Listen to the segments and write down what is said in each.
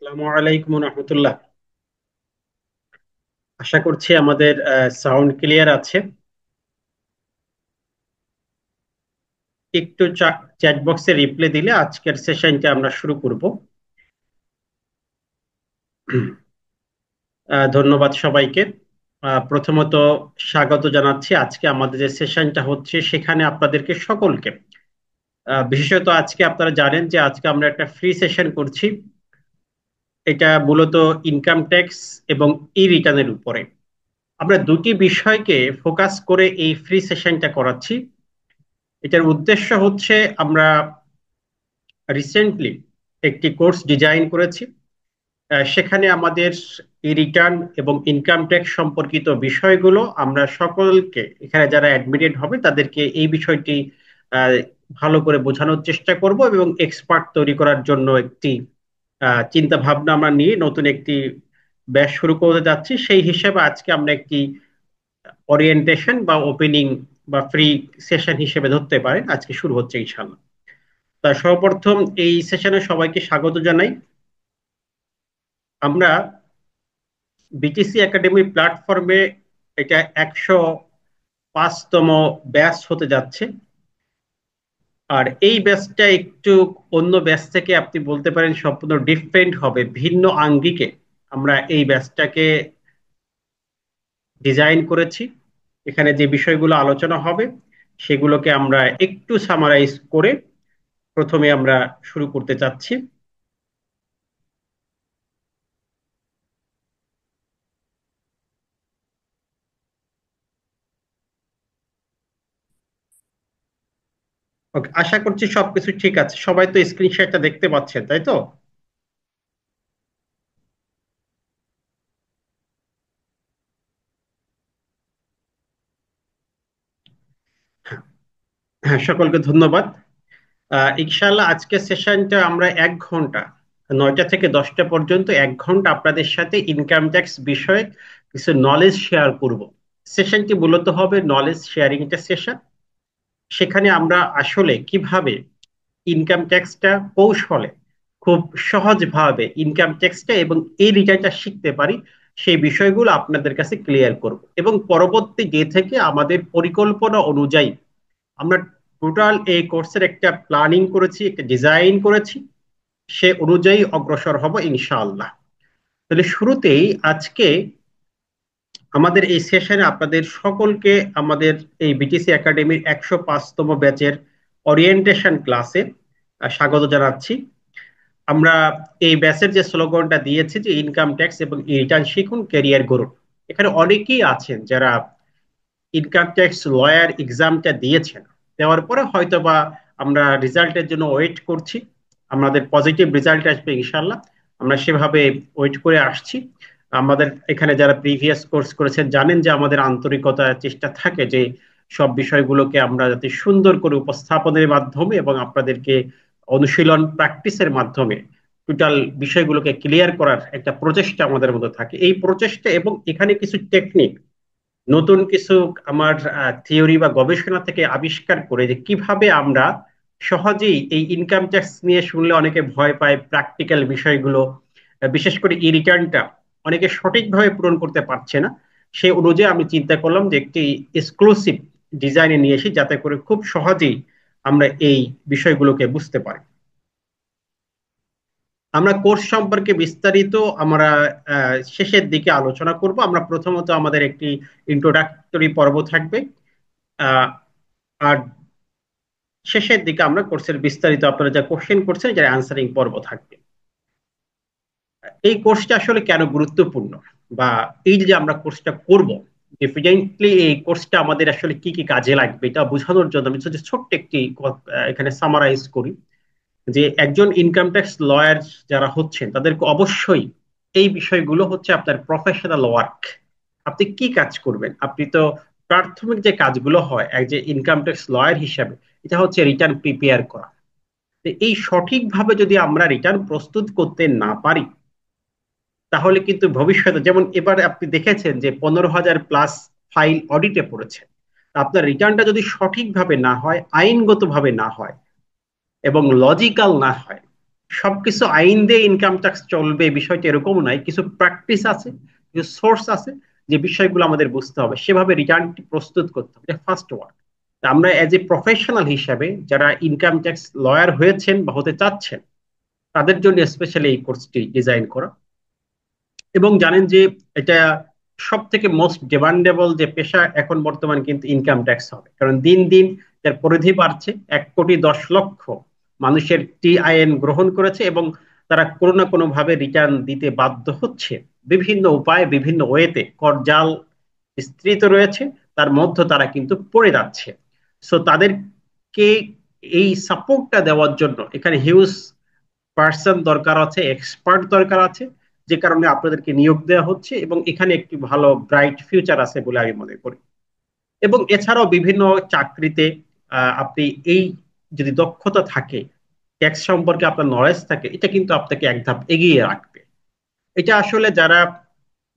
আসসালামু আলাইকুম রহমতুল্লাহ। আশা করছি আমাদের সাউন্ড ক্লিয়ার আছে। একটু চ্যাট বক্সে রিপ্লাই দিলে আজকের সেশনটা আমরা শুরু করব। ধন্যবাদ সবাইকে। প্রথমত স্বাগত জানাচ্ছি। আজকে আমাদের যে সেশনটা হচ্ছে সেখানে আপনাদেরকে সকলকে, বিশেষত আজকে আপনারা জানেন যে আজকে আমরা একটা ফ্রি সেশন করছি। এটা মূলত ইনকাম ট্যাক্স এবং ই রিটার্নের উপরে আমরা দুটি বিষয়কে ফোকাস করে এই ফ্রি সেশনটা করাচ্ছি। এটার উদ্দেশ্য হচ্ছে আমরা রিসেন্টলি একটি কোর্স ডিজাইন করেছি। সেখানে আমাদের এই রিটার্ন এবং ইনকাম ট্যাক্স সম্পর্কিত বিষয়গুলো আমরা সকলকে, এখানে যারা অ্যাডমিটেড হবে তাদেরকে এই বিষয়টি আহ, ভালো করে বোঝানোর চেষ্টা করব এবং এক্সপার্ট তৈরি করার জন্য একটি চিন্তা ভাবনা আমরা নিয়ে নতুন একটি ব্যাচ শুরু করতে যাচ্ছি। সেই হিসেবে আজকে আমরা একটি ওরিয়েন্টেশন বা ওপেনিং বা ফ্রি সেশন হিসেবে ধরতে পারেন, আজকে শুরু হচ্ছে ইনশাল্লাহ। তা সর্বপ্রথম এই সেশনে সবাইকে স্বাগত জানাই। আমরা বিটিসি একাডেমির প্ল্যাটফর্মে এটা 105তম ব্যাচ হতে যাচ্ছে। আর এই ব্যাচটা একটু অন্য ব্যাচ থেকে আপনি বলতে পারেন সম্পূর্ণ ডিফারেন্ট হবে, ভিন্ন আঙ্গিকে আমরা এই ব্যাচটাকে ডিজাইন করেছি। এখানে যে বিষয়গুলো আলোচনা হবে সেগুলোকে আমরা একটু সামারাইজ করে প্রথমে আমরা শুরু করতে চাচ্ছি। ওকে, আশা করছি সবকিছু ঠিক আছে। সবাই তো স্ক্রিনশটটা দেখতে পাচ্ছেন, তাই তো? হ্যাঁ, সকলকে ধন্যবাদ। ইনশাল্লাহ আজকের সেশনটা আমরা 1 ঘন্টা, 9টা থেকে 10টা পর্যন্ত 1 ঘন্টা আপনাদের সাথে ইনকাম ট্যাক্স বিষয়ে কিছু নলেজ শেয়ার করব। সেশনটি মূলত হবে নলেজ শেয়ারিং একটা সেশন। সেখানে আমরা আসলে কিভাবে ইনকাম ট্যাক্সটা কৌশলে, খুব সহজভাবে ইনকাম ট্যাক্সটা এবং এই রিটার্নটা শিখতে পারি, সেই বিষয়গুলো আপনাদের কাছে ক্লিয়ার করব এবং পরবর্তী ডে থেকে আমাদের পরিকল্পনা অনুযায়ী আমরা টোটাল এই কোর্সের একটা প্ল্যানিং করেছি, একটা ডিজাইন করেছি। সে অনুযায়ী অগ্রসর হব ইনশাআল্লাহ। তাহলে শুরুতেই আজকে আমাদের এই সেশনে আপনাদের সকলকে আমাদের এই বিটিসি একাডেমির 105তম ব্যাচের ওরিয়েন্টেশন ক্লাসে স্বাগত জানাচ্ছি। আমরা এই ব্যাচের যে স্লোগানটা দিয়েছি যে ইনকাম ট্যাক্স এবং রিটার্ন শিখুন, ক্যারিয়ার গড়ুন। এখানে অনেকেই আছেন যারা ইনকাম ট্যাক্স লয়ার এক্সামটা দিয়েছেন, দেওয়ার পরে হয়তোবা আমরা রেজাল্টের জন্য ওয়েট করছি। আমাদের পজিটিভ রেজাল্ট আসবে ইনশাল্লাহ, আমরা সেভাবে ওয়েট করে আসছি। আমাদের এখানে যারা প্রিভিয়াস কোর্স করেছেন জানেন যে আমাদের আন্তরিকতা চেষ্টা থাকে যে সব বিষয়গুলোকে আমরা যাতে সুন্দর করে উপস্থাপনের মাধ্যমে এবং আপনাদেরকে অনুশীলন প্র্যাকটিসের মাধ্যমে টোটাল বিষয়গুলোকে ক্লিয়ার করার একটা প্রচেষ্টা আমাদের মধ্যে থাকে। এই প্রচেষ্টা এবং এখানে কিছু টেকনিক, নতুন কিছু আমার থিওরি বা গবেষণা থেকে আবিষ্কার করে যে কিভাবে আমরা সহজেই এই ইনকাম ট্যাক্স নিয়ে শুনলে অনেকে ভয় পায়, প্র্যাকটিক্যাল বিষয়গুলো, বিশেষ করে ই রিটার্নটা অনেকে সঠিকভাবে পূরণ করতে পারছে না। সেই অনুযায়ী আমি চিন্তা করলাম যে একটি এক্সক্লুসিভ ডিজাইনে নিয়ে এসি, যাতে করে খুব সহজেই আমরা এই বিষয়গুলোকে বুঝতে পারি। আমরা কোর্স সম্পর্কে বিস্তারিত আমরা শেষের দিকে আলোচনা করব। আমরা প্রথমত আমাদের একটি ইন্ট্রোডাক্টরি পর্ব থাকবে, আহ, আর শেষের দিকে আমরা কোর্সের বিস্তারিত আপনারা যা কোশ্চেন করছেন যারা অ্যান্সারিং পর্ব থাকবে। এই কোর্সটা আসলে কেন গুরুত্বপূর্ণ, বা এই যে আমরা কোর্সটা করব, ডেফিনেটলি এই কোর্সটা আমাদের আসলে কি কি কাজে লাগবে এটা বোঝানোর জন্য আমি যদি ছোট্ট একটি এখানে সামারাইজ করি যে একজন ইনকাম ট্যাক্স লয়ার যারা হচ্ছেন তাদেরকে অবশ্যই এই বিষয়গুলো হচ্ছে আপনার প্রফেশনাল ওয়ার্ক। আপনি কি কাজ করবেন, আপনি তো প্রাথমিক যে কাজগুলো হয় এক যে ইনকাম ট্যাক্স লয়ার হিসাবে, এটা হচ্ছে রিটার্ন প্রিপেয়ার করা। তো এই সঠিকভাবে যদি আমরা রিটার্ন প্রস্তুত করতে না পারি তাহলে কিন্তু ভবিষ্যতে, যেমন এবার আপনি দেখেছেন যে 15,000+ ফাইল অডিটে পড়েছে, আপনার রিটার্নটা যদি সঠিকভাবে না হয়, আইনগতভাবে না হয় এবং লজিক্যাল না হয়, সবকিছু আইন দিয়ে ইনকাম ট্যাক্স চলবে বিষয়টা এরকম নয়, কিছু প্র্যাকটিস আছে, কিছু সোর্স আছে, যে বিষয়গুলো আমাদের বুঝতে হবে, সেভাবে রিটার্নটি প্রস্তুত করতে হবে, এটা ফার্স্ট ওয়ার্ক। আমরা এজ এ প্রফেশনাল হিসাবে যারা ইনকাম ট্যাক্স লয়ার হয়েছেন বা হতে চাচ্ছেন, তাদের জন্য স্পেশালি এই কোর্সটি ডিজাইন করা। এবং জানেন যে এটা সব থেকে মোস্ট ডিমান্ডেবল যে পেশা এখন বর্তমান কিন্তু ইনকাম ট্যাক্স হবে, কারণ দিন দিন এর পরিধি বাড়ছে। 1,10,00,000 মানুষের টিআইএন গ্রহণ করেছে এবং তারা কোনো না কোনো ভাবে রিটার্ন দিতে বাধ্য হচ্ছে, বিভিন্ন উপায়ে বিভিন্ন ওয়েতে করজাল বিস্তৃত রয়েছে, তার মধ্যে তারা কিন্তু পড়ে যাচ্ছে। সো তাদেরকে এই সাপোর্টটা দেওয়ার জন্য এখানে হিউজ পার্সন দরকার আছে, এক্সপার্ট দরকার আছে, যে কারণে আপনাদেরকে নিয়োগ দেওয়া হচ্ছে এবং এখানে একটি ভালো ব্রাইট ফিউচার আছে বলে আমি মনে করি। এবং এছাড়াও বিভিন্ন চাকরিতে আপনি এই যদি দক্ষতা থাকে, ট্যাক্স সম্পর্কে আপনার নলেজ থাকে, এটা কিন্তু আপনাকে এক ধাপ এগিয়ে রাখবে। এটা আসলে যারা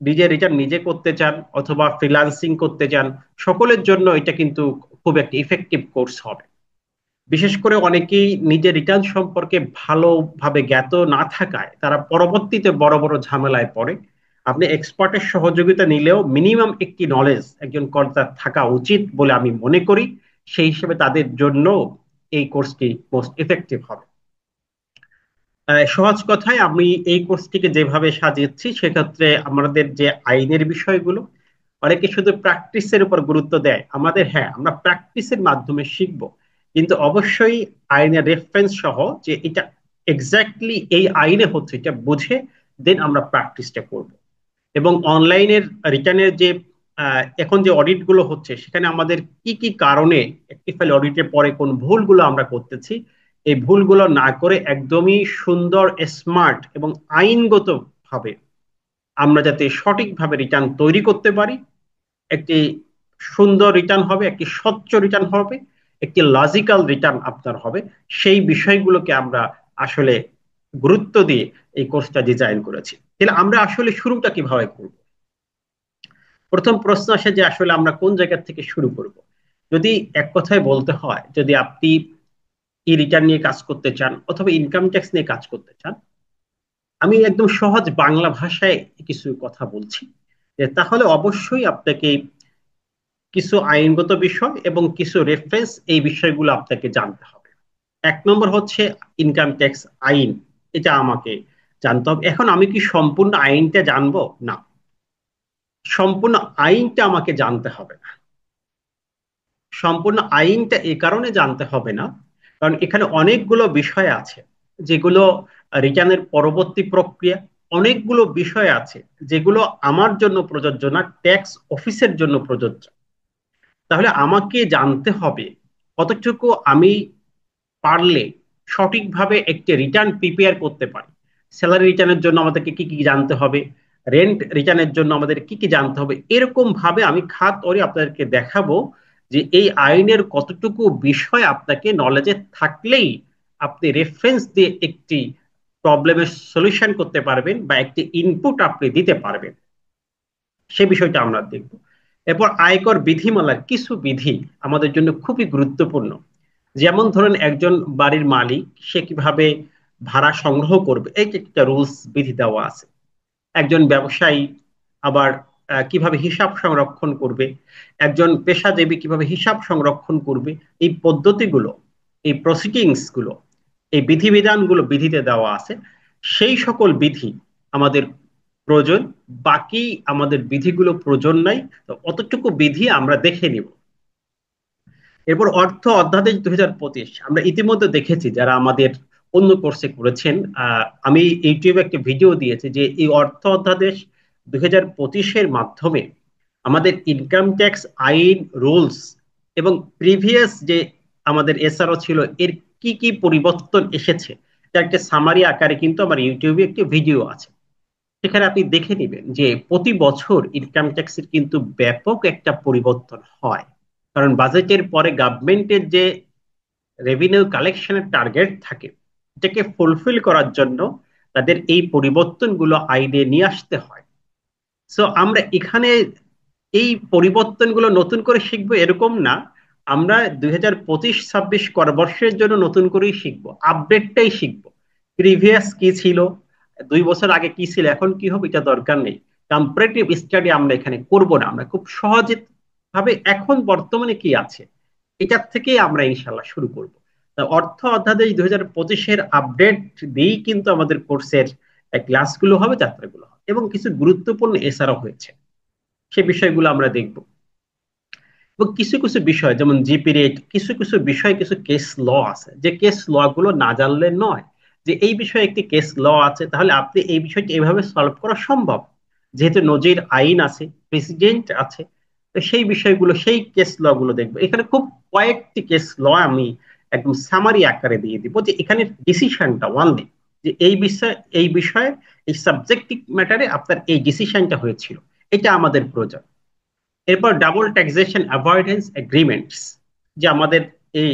নিজের রিটার্ন নিজে করতে চান অথবা ফ্রিল্যান্সিং করতে চান, সকলের জন্য এটা কিন্তু খুব একটা ইফেক্টিভ কোর্স হবে। বিশেষ করে অনেকেই নিজের রিটার্ন সম্পর্কে ভালোভাবে জ্ঞাত না থাকায় তারা পরবর্তীতে বড় বড় ঝামেলায় পড়ে। আপনি এক্সপার্টের সহযোগিতা নিলেও মিনিমাম একটি নলেজ একজন কর্তার থাকা উচিত বলে আমি মনে করি। সেই হিসেবে তাদের জন্য এই কোর্সটি মোস্ট ইফেক্টিভ হবে। সহজ কথায় আমি এই কোর্সটিকে যেভাবে সাজিয়েছি, সেক্ষেত্রে আমাদের যে আইনের বিষয়গুলো, অনেকে শুধু প্র্যাকটিসের উপর গুরুত্ব দেয়, আমাদের হ্যাঁ আমরা প্র্যাকটিসের মাধ্যমে শিখব, কিন্তু অবশ্যই আইনের রেফারেন্স সহ যে এটা এক্স্যাক্টলি এই আইনে হচ্ছে এটা বুঝে দেন আমরা প্র্যাকটিসটা করব। এবং অনলাইনের রিটার্নের যে এখন যে অডিট গুলো হচ্ছে, সেখানে আমাদের কি কি কারণে একটি ফাইল অডিটের পরে কোন ভুলগুলো আমরা করতেছি, এই ভুলগুলো না করে একদমই সুন্দর, স্মার্ট এবং আইনগত ভাবে আমরা যাতে সঠিকভাবে রিটার্ন তৈরি করতে পারি, একটি সুন্দর রিটার্ন হবে, একটি স্বচ্ছ রিটার্ন হবে, একটি লজিক্যাল রিটার্ন আপনার হবে, সেই বিষয়গুলোকে আমরা আসলে গুরুত্ব দিয়ে এই কোর্সটা ডিজাইন করেছি। তাহলে আমরা আসলে শুরুটা কিভাবে করব? প্রথম প্রশ্ন আসে যে আসলে আমরা কোন জায়গা থেকে শুরু করব। যদি এক কথায় বলতে হয়, যদি আপনি ই রিটার্ন নিয়ে কাজ করতে চান অথবা ইনকাম ট্যাক্স নিয়ে কাজ করতে চান, আমি একদম সহজ বাংলা ভাষায় কিছু কথা বলছি, যে তাহলে অবশ্যই আপনাকে কিছু আইনগত বিষয় এবং কিছু রেফারেন্স, এই বিষয়গুলো আপনাকে জানতে হবে। এক নম্বর হচ্ছে ইনকাম ট্যাক্স আইন, এটা আমাকে জানতে হবে। এখন আমি কি সম্পূর্ণ আইনটা জানবো? না, সম্পূর্ণ আইনটা আমাকে জানতে হবে না। সম্পূর্ণ আইনটা এ কারণে জানতে হবে না, কারণ এখানে অনেকগুলো বিষয় আছে যেগুলো রিটার্নের পরবর্তী প্রক্রিয়া, অনেকগুলো বিষয় আছে যেগুলো আমার জন্য প্রযোজ্য না, ট্যাক্স অফিসের জন্য প্রযোজ্য। তাহলে আমাকে জানতে হবে কতটুকু আমি পারলে সঠিকভাবে একটি রিটার্ন প্রিপেয়ার করতে পারি। স্যালারি রিটার্নের জন্য আমাদেরকে কি কি জানতে হবে, রেন্ট রিটার্নের জন্য আমাদের কি কি জানতে হবে, এরকম ভাবে আমি খাত করে আপনাদেরকে দেখাবো যে এই আইনের কতটুকু বিষয় আপনাকে নলেজে থাকলেই আপনি রেফারেন্স দিয়ে একটি প্রবলেমের সলিউশন করতে পারবেন বা একটি ইনপুট আপনি দিতে পারবেন, সে বিষয়টা আমরা দেখব। এরপর আয়কর বিধিমালার কিছু বিধি আমাদের জন্য খুবই গুরুত্বপূর্ণ। যেমন ধরেন একজন বাড়ির মালিক সে কিভাবে ভাড়া সংগ্রহ করবে, এই যে একটা রুলস বিধি দেওয়া আছে। একজন ব্যবসায়ী আবার কিভাবে হিসাব সংরক্ষণ করবে, একজন পেশাজীবী কিভাবে হিসাব সংরক্ষণ করবে, এই পদ্ধতিগুলো, এই প্রসিডিংস গুলো, এই বিধিবিধানগুলো বিধিতে দেওয়া আছে। সেই সকল বিধি আমাদের প্রয়োজন, বাকি আমাদের বিধিগুলো প্রয়োজন নাই, তো অতটুকু বিধি আমরা দেখে নিব। এরপর অর্থ অধ্যাদেশ 2025 আমরা ইতিমধ্যে দেখেছি, যারা আমাদের অন্য কোর্সে করেছেন, আমি ইউটিউবে একটা ভিডিও দিয়েছি যে এই অর্থ অধ্যাদেশ 2025-এর মাধ্যমে আমাদের ইনকাম ট্যাক্স আইন রুলস এবং প্রিভিয়াস যে আমাদের এসআরও ছিল এর কি কি পরিবর্তন এসেছে, তার একটা সামারি আকারে কিন্তু আমার ইউটিউবে একটি ভিডিও আছে। সেখানে আপনি দেখে নেবেন যে প্রতি বছর ইনকাম ট্যাক্সের কিন্তু ব্যাপক একটা পরিবর্তন হয়, কারণ বাজেটের পরে গভর্নমেন্টের যে রেভিনিউ কালেকশনের টার্গেট থাকে, এটাকে ফুলফিল করার জন্য তাদের এই পরিবর্তনগুলো আইনে নিয়ে আসতে হয়। সো আমরা এখানে এই পরিবর্তনগুলো নতুন করে শিখবো এরকম না, আমরা 2025-26 করবর্ষের জন্য নতুন করেই শিখবো, আপডেটটাই শিখবো। প্রিভিয়াস কি ছিল, 2 বছর আগে কি ছিল, এখন কি হবে, এটা দরকার নেই। কম্পারেটিভ স্টাডি আমরা এখানে করব না, আমরা খুব সহজে ভাবে এখন বর্তমানে কি আছে এটার থেকেই আমরা ইনশাল্লাহ শুরু করব। তা অর্থ অধ্যাদেশ 2025-এর আপডেট দিয়েই কিন্তু আমাদের কোর্সের ক্লাসগুলো হবে, যাত্রাগুলো হবে, এবং কিছু গুরুত্বপূর্ণ এছাড়াও হয়েছে, সে বিষয়গুলো আমরা দেখব। এবং কিছু কিছু বিষয় যেমন জিপি রেট, কিছু কিছু বিষয়, কিছু কেস ল আছে, যে কেস ল গুলো না জানলে নয়, যে এই বিষয়ে একটি কেস ল আছে, তাহলে আপনি এই বিষয়টি এভাবে সলভ করা সম্ভব, যেহেতু নজির আইন আছে, প্রেসিডেন্ট আছে। তো সেই বিষয়গুলো, সেই কেস ল গুলো দেখবো। এখানে খুব কয়েকটি কেস ল আমি একদম সামারি আকারে দিয়ে দিব, যে এখানে ডিসিশনটা ওয়ানলি, যে এই বিষয়ে এই সাবজেক্টিভ ম্যাটারে আপনার এই ডিসিশনটা হয়েছিল, এটা আমাদের প্রয়োজন। এরপর ডাবল ট্যাক্সেশন অ্যাভয়েডেন্স এগ্রিমেন্টস, যে আমাদের এই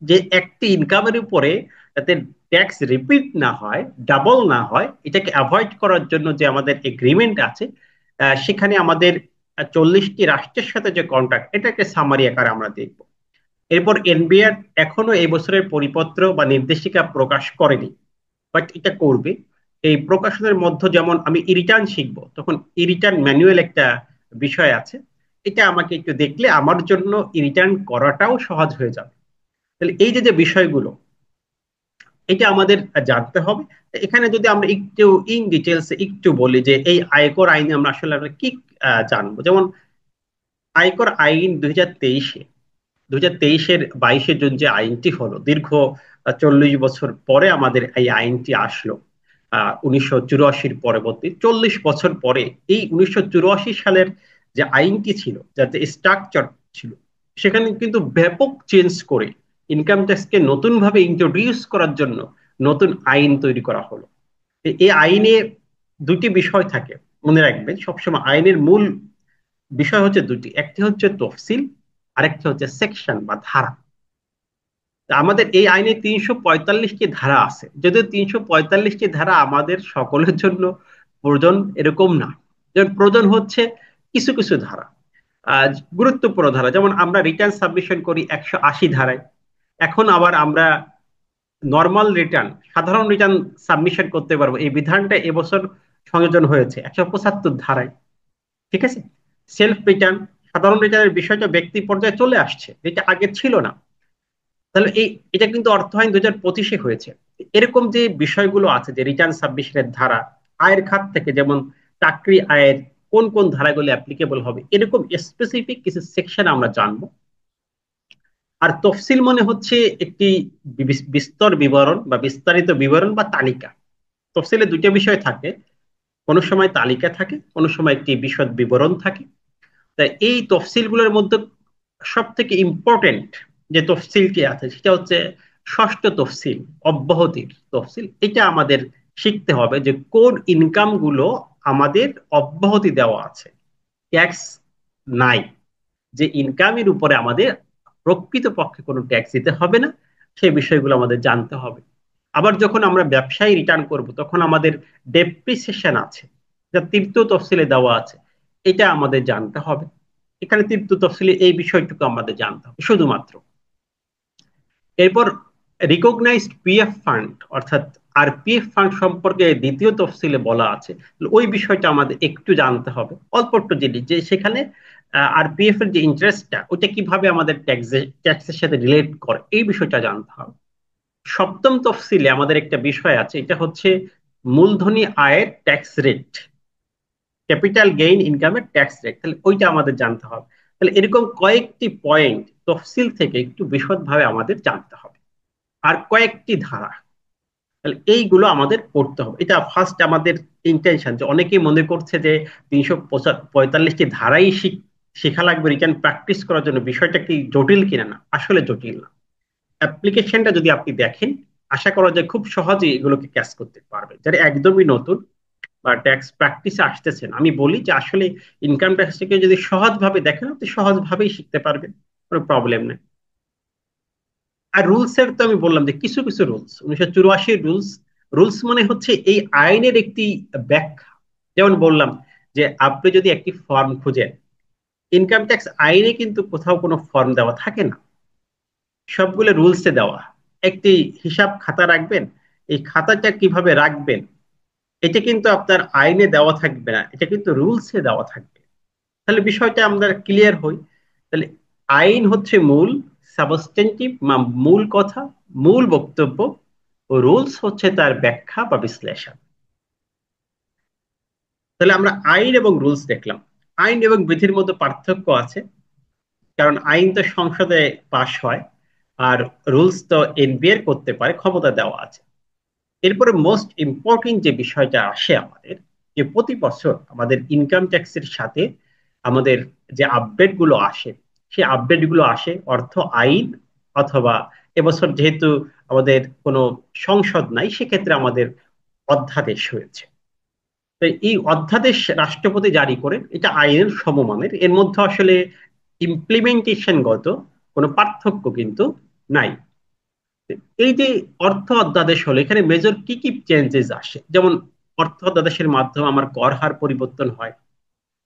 যে একটি ইনকামের উপরে যাতে ট্যাক্স রিপিট না হয়, ডাবল না হয়, এটাকে অ্যাভয়েড করার জন্য যে আমাদের এগ্রিমেন্ট আছে, সেখানে আমাদের 40টি রাষ্ট্রের সাথে যে কন্ট্রাক্ট, এটাকে সামারি আকারে আমরা দেখব। এরপর এনবিআর এখনো এই বছরের পরিপত্র বা নির্দেশিকা প্রকাশ করেনি, বাট এটা করবে। এই প্রকাশনের মধ্যে যেমন আমি ই রিটার্ন শিখবো, তখন ই রিটার্ন ম্যানুয়াল একটা বিষয় আছে, এটা আমাকে একটু দেখলে আমার জন্য ই রিটার্ন করাটাও সহজ হয়ে যাবে। তাহলে এই যে যে বিষয়গুলো, এটা আমাদের জানতে হবে। এখানে যদি আমরা একটু ইন ডিটেলস একটু বলি, যে এই আয়কর আইনে আমরা কি জানবো, যেমন আয়কর আইন 2023-এর 22শে জুন যে আইনটি হলো, দীর্ঘ 40 বছর পরে আমাদের এই আইনটি আসলো। 1984 পরবর্তী 40 বছর পরে এই 1984 সালের যে আইনটি ছিল, যার যে স্ট্রাকচার ছিল, সেখানে কিন্তু ব্যাপক চেঞ্জ করে ইনকাম ট্যাক্সকে নতুন ভাবে ইন্ট্রোডিউস করার জন্য নতুন আইন তৈরি করা হলো। এই আইনে দুটি বিষয় থাকে, মনে রাখবেন সবসময়, আইনের মূল বিষয় হচ্ছে দুটি, একটি হচ্ছে তফসিল, আরেকটি হচ্ছে সেকশন বা ধারা। আমাদের এই আইনে 345টি ধারা আছে, যদিও 345টি ধারা আমাদের সকলের জন্য প্রয়োজন এরকম না। যেমন প্রয়োজন হচ্ছে কিছু কিছু ধারা, আহ গুরুত্বপূর্ণ ধারা, যেমন আমরা রিটার্ন সাবমিশন করি 180 ধারায়। এখন আবার আমরা নর্মাল রিটার্ন, সাধারণ রিটার্ন সাবমিশন করতে পারবো, এই বিধানটা এবছর সংযোজন হয়েছে 175 ধারায়। ঠিক আছে। সেলফ রিটার্ন, সাধারণ রিটার্নের বিষয়টা ব্যক্তি পর্যায়ে চলে আসছে, যেটা আগে ছিল না। তাহলে এটা কিন্তু অর্থায়ন 2025-এ হয়েছে। এরকম যে বিষয়গুলো আছে, যে রিটার্ন সাবমিশনের ধারা, আয়ের খাত থেকে যেমন চাকরি আয়ের কোন কোন ধারাগুলো অ্যাপ্লিকেবল হবে, এরকম স্পেসিফিক কিছু সেকশন আমরা জানবো। আর তফসিল মনে হচ্ছে একটি বিস্তর বিবরণ বা বিস্তারিত বিবরণ বা তালিকা। তফসিলে দুইটা বিষয় থাকে, কোনো সময় তালিকা থাকে, কোনো সময় একটি বিশদ বিবরণ থাকে। তাই এই তফসিলগুলোর মধ্যে সব থেকে ইম্পর্টেন্ট যে তফসিলটি আছে, সেটা হচ্ছে ষষ্ঠ তফসিল, অব্যাহতির তফসিল। এটা আমাদের শিখতে হবে, যে কোন ইনকাম গুলো আমাদের অব্যাহতি দেওয়া আছে, ট্যাক্স নাই, যে ইনকামের উপরে আমাদের প্রকৃতপক্ষে কোনো ট্যাক্স দিতে হবে না, সেই বিষয়গুলো আমাদের জানতে হবে। আবার যখন আমরা ব্যবসায়ী রিটার্ন করব, তখন আমাদের ডেপ্রিসিয়েশন আছে, যা তৃতীয় তফসিলে দেওয়া আছে, এটা আমাদের জানতে হবে। এখানে তৃতীয় তফসিলে এই বিষয়টুকু আমাদের জানতে হবে শুধুমাত্র। এরপর রিকগনাইজড পিএফ ফান্ড, অর্থাৎ আরপিএফ ফান্ড সম্পর্কে দ্বিতীয় তফসিলে বলা আছে, ওই বিষয়টা আমাদের একটু জানতে হবে, অল্প একটু জিনিস, যে সেখানে আরপিএফ এর যে ইন্টারেস্টটা, ওইটা কিভাবে আমাদের ট্যাক্সের সাথে রিলেট করে, এই বিষয়টা জানতে হবে। সপ্তম তফসিলে আমাদের একটা বিষয় আছে, এটা হচ্ছে মূলধনী আয়ের ট্যাক্স রেট, ক্যাপিটাল গেইন ইনকামের ট্যাক্স রেট, তাহলে ওইটা আমাদের জানতে হবে। তাহলে এরকম কয়েকটি পয়েন্ট তফসিল থেকে একটু বিশদভাবে আমাদের জানতে হবে। আর কয়েকটি ধারা, তাহলে এইগুলো আমাদের পড়তে হবে। এটা ফার্স্ট আমাদের ইন্টেনশন, যে অনেকেই মনে করছে যে 345টি ধারাই শেখা লাগবে রিটার্ন প্র্যাকটিস করার জন্য, বিষয়টা কি জটিল কিনা, না আসলে জটিল না। অ্যাপ্লিকেশনটা যদি আপনি দেখেন, আশা করা যায় খুব সহজেই এগুলোকে ক্যাচ করতে পারবেন, যারা একদমই নতুন বা ট্যাক্স প্র্যাকটিসে আসতেছেন। আমি বলি যে আসলে ইনকাম ট্যাক্সটাকে যদি সহজভাবে দেখেন, আপনি সহজভাবেই শিখতে পারবেন, কোনো প্রবলেম নেই। আর রুলস এর তো আমি বললাম যে কিছু কিছু রুলস, 1984 রুলস, রুলস মানে হচ্ছে এই আইনের একটি ব্যাখ্যা। যেমন বললাম যে আপনি যদি একটি ফর্ম খুঁজেন, ইনকাম ট্যাক্স আইনে কিন্তু কোথাও কোনো ফর্ম দেওয়া থাকে না, সবগুলো রুলসে দেওয়া। একটি হিসাব খাতা রাখবেন, এই খাতাটা কিভাবে রাখবেন, এটা কিন্তু আপনার আইনে দেওয়া থাকবে না, এটা কিন্তু রুলসে দেওয়া থাকবে। তাহলে বিষয়টা আমরা ক্লিয়ার হই। তাহলে আইন হচ্ছে মূল সাবস্টেন্টিভ, মূল কথা, মূল বক্তব্য, ও রুলস হচ্ছে তার ব্যাখ্যা বা বিশ্লেষণ। তাহলে আমরা আইন এবং রুলস দেখলাম। আইন এবং বিধির মধ্যে পার্থক্য আছে, কারণ আইন তো সংসদে পাশ হয়, আর রুলস তো এনবিআর করতে পারে, ক্ষমতা দেওয়া আছে। এরপরে মোস্ট ইম্পর্টেন্ট যে বিষয়টা আসে আমাদের, যে প্রতি বছর আমাদের ইনকাম ট্যাক্সের সাথে আমাদের যে আপডেট গুলো আসে, সেই আপডেট গুলো আসে অর্থ আইন, অথবা এবছর যেহেতু আমাদের কোনো সংসদ নাই, সেক্ষেত্রে আমাদের অধ্যাদেশ হয়েছে। তো এই অধ্যাদেশ রাষ্ট্রপতি জারি করেন, এটা আইনের সমমানের, এর মধ্যে আসলে ইমপ্লিমেন্টেশন গত কোনো পার্থক্য কিন্তু নাই। এই যে অর্থ অধ্যাদেশ হলো, এখানে মেজর কি কি চেঞ্জেস আসে, যেমন অর্থ অধ্যাদেশের মাধ্যমে আমার কর হার পরিবর্তন হয়,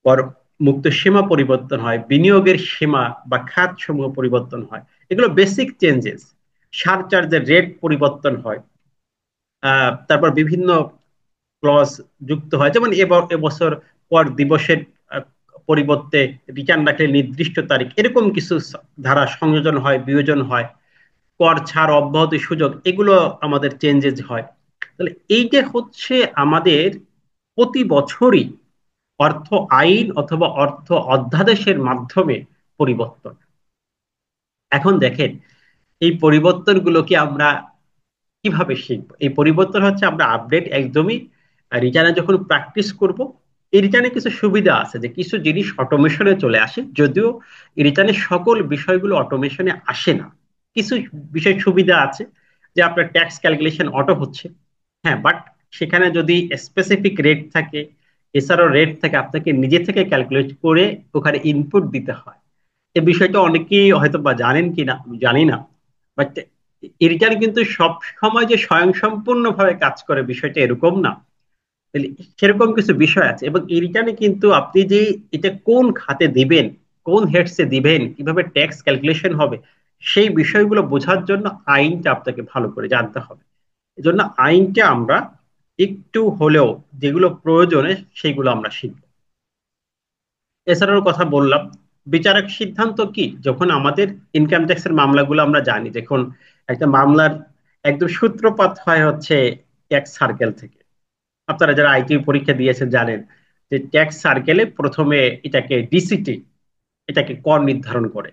কর মুক্ত সীমা পরিবর্তন হয়, বিনিয়োগের সীমা বা খাত সমূহ পরিবর্তন হয়, এগুলো বেসিক চেঞ্জেস। সারচার্জের রেট পরিবর্তন হয়, তারপর বিভিন্ন ক্লজ যুক্ত হয়, যেমন এবছর কর দিবসের আহ, পরিবর্তে রিটার্ন রাখলে নির্দিষ্ট তারিখ, এরকম কিছু ধারা সংযোজন হয়, বিয়োজন হয়, কর ছাড় অব্যাহতি সুযোগ, এগুলো আমাদের চেঞ্জেস হয়। তাহলে এই যে হচ্ছে আমাদের প্রতি বছরই অর্থ আইন অথবা অর্থ অধ্যাদেশের মাধ্যমে পরিবর্তন। এখন দেখেন, এই পরিবর্তনগুলোকে আমরা কিভাবে শিখবো? এই পরিবর্তন হচ্ছে আমরা আপডেট একদমই রিটার্নে যখন প্র্যাকটিস করব, এই রিটার্নে কিছু সুবিধা আছে, যে কিছু জিনিস অটোমেশনে চলে আসে, যদিও রিটার্নের সকল বিষয়গুলো অটোমেশনে আসে না। কিছু বিষয় সুবিধা আছে, যে আপনার ট্যাক্স ক্যালকুলেশন অটো হচ্ছে, হ্যাঁ, বাট সেখানে যদি স্পেসিফিক রেট থাকে, এছাড়াও রেট থাকে, আপনাকে নিজে থেকে ক্যালকুলেট করে ওখানে ইনপুট দিতে হয়। এই বিষয়টা অনেকেই হয়তো বা জানেন কিনা আমি জানি না, বাট রিটার্ন কিন্তু সব সময় যে স্বয়ংসম্পূর্ণভাবে কাজ করে বিষয়টা এরকম না। তাহলে সেরকম কিছু বিষয় আছে, এবং এই রিটার্নে কিন্তু আপনি যে এটা কোন খাতে দিবেন, কোন হেডসে দিবেন, কিভাবে ট্যাক্স ক্যালকুলেশন হবে, সেই বিষয়গুলো বোঝার জন্য আইনটা আপনাকে ভালো করে জানতে হবে। এজন্য আইনটা আমরা একটু হলেও যেগুলো প্রয়োজনে সেগুলো আমরা শিখব। এছাড়াও কথা বললাম, বিচারক সিদ্ধান্ত কি, যখন আমাদের ইনকাম ট্যাক্সের মামলাগুলো আমরা জানি, যখন একটা মামলার একদম সূত্রপাত হয় হচ্ছে ট্যাক্স সার্কেল থেকে। আপনারা যারা আইটি পরীক্ষা দিয়েছেন জানেন যে ট্যাক্স সার্কেলে প্রথমে এটাকে ডিসিটি, এটাকে কর নির্ধারণ করে,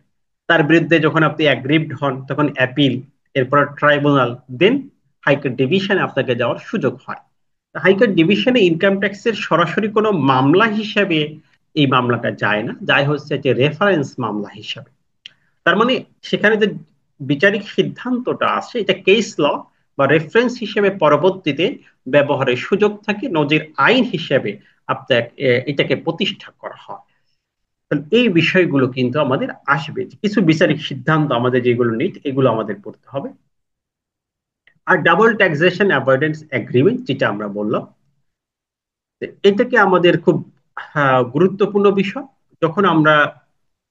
তার বিরুদ্ধে যখন আপনি অ্যাগ্রিভড হন তখন অ্যাপিল, এরপর ট্রাইব্যুনাল, দেন হাইকোর্ট ডিভিশনে আপনাকে যাওয়ার সুযোগ হয়। হাইকোর্ট ডিভিশনে ইনকাম ট্যাক্সের সরাসরি কোনো মামলা হিসেবে এই মামলাটা যায় না, যায় হচ্ছে যে রেফারেন্স মামলা হিসাবে। তার মানে সেখানে যে বিচারিক সিদ্ধান্তটা আছে, এটা কেস ল বা রেফারেন্স হিসেবে পরবর্তীতে ব্যবহারের সুযোগ থাকে, নজির আইন হিসেবে আপনার এটাকে প্রতিষ্ঠা করা হয়। তাহলে এই বিষয়গুলো কিন্তু আমাদের আসবে, কিছু বিচারিক সিদ্ধান্ত আমাদের যেগুলো নিট, এগুলো আমাদের পড়তে হবে। আর ডাবল ট্যাক্সেশন অ্যাভয়েডেন্স এগ্রিমেন্ট যেটা আমরা বললাম, এটাকে আমাদের খুব গুরুত্বপূর্ণ বিষয়। যখন আমরা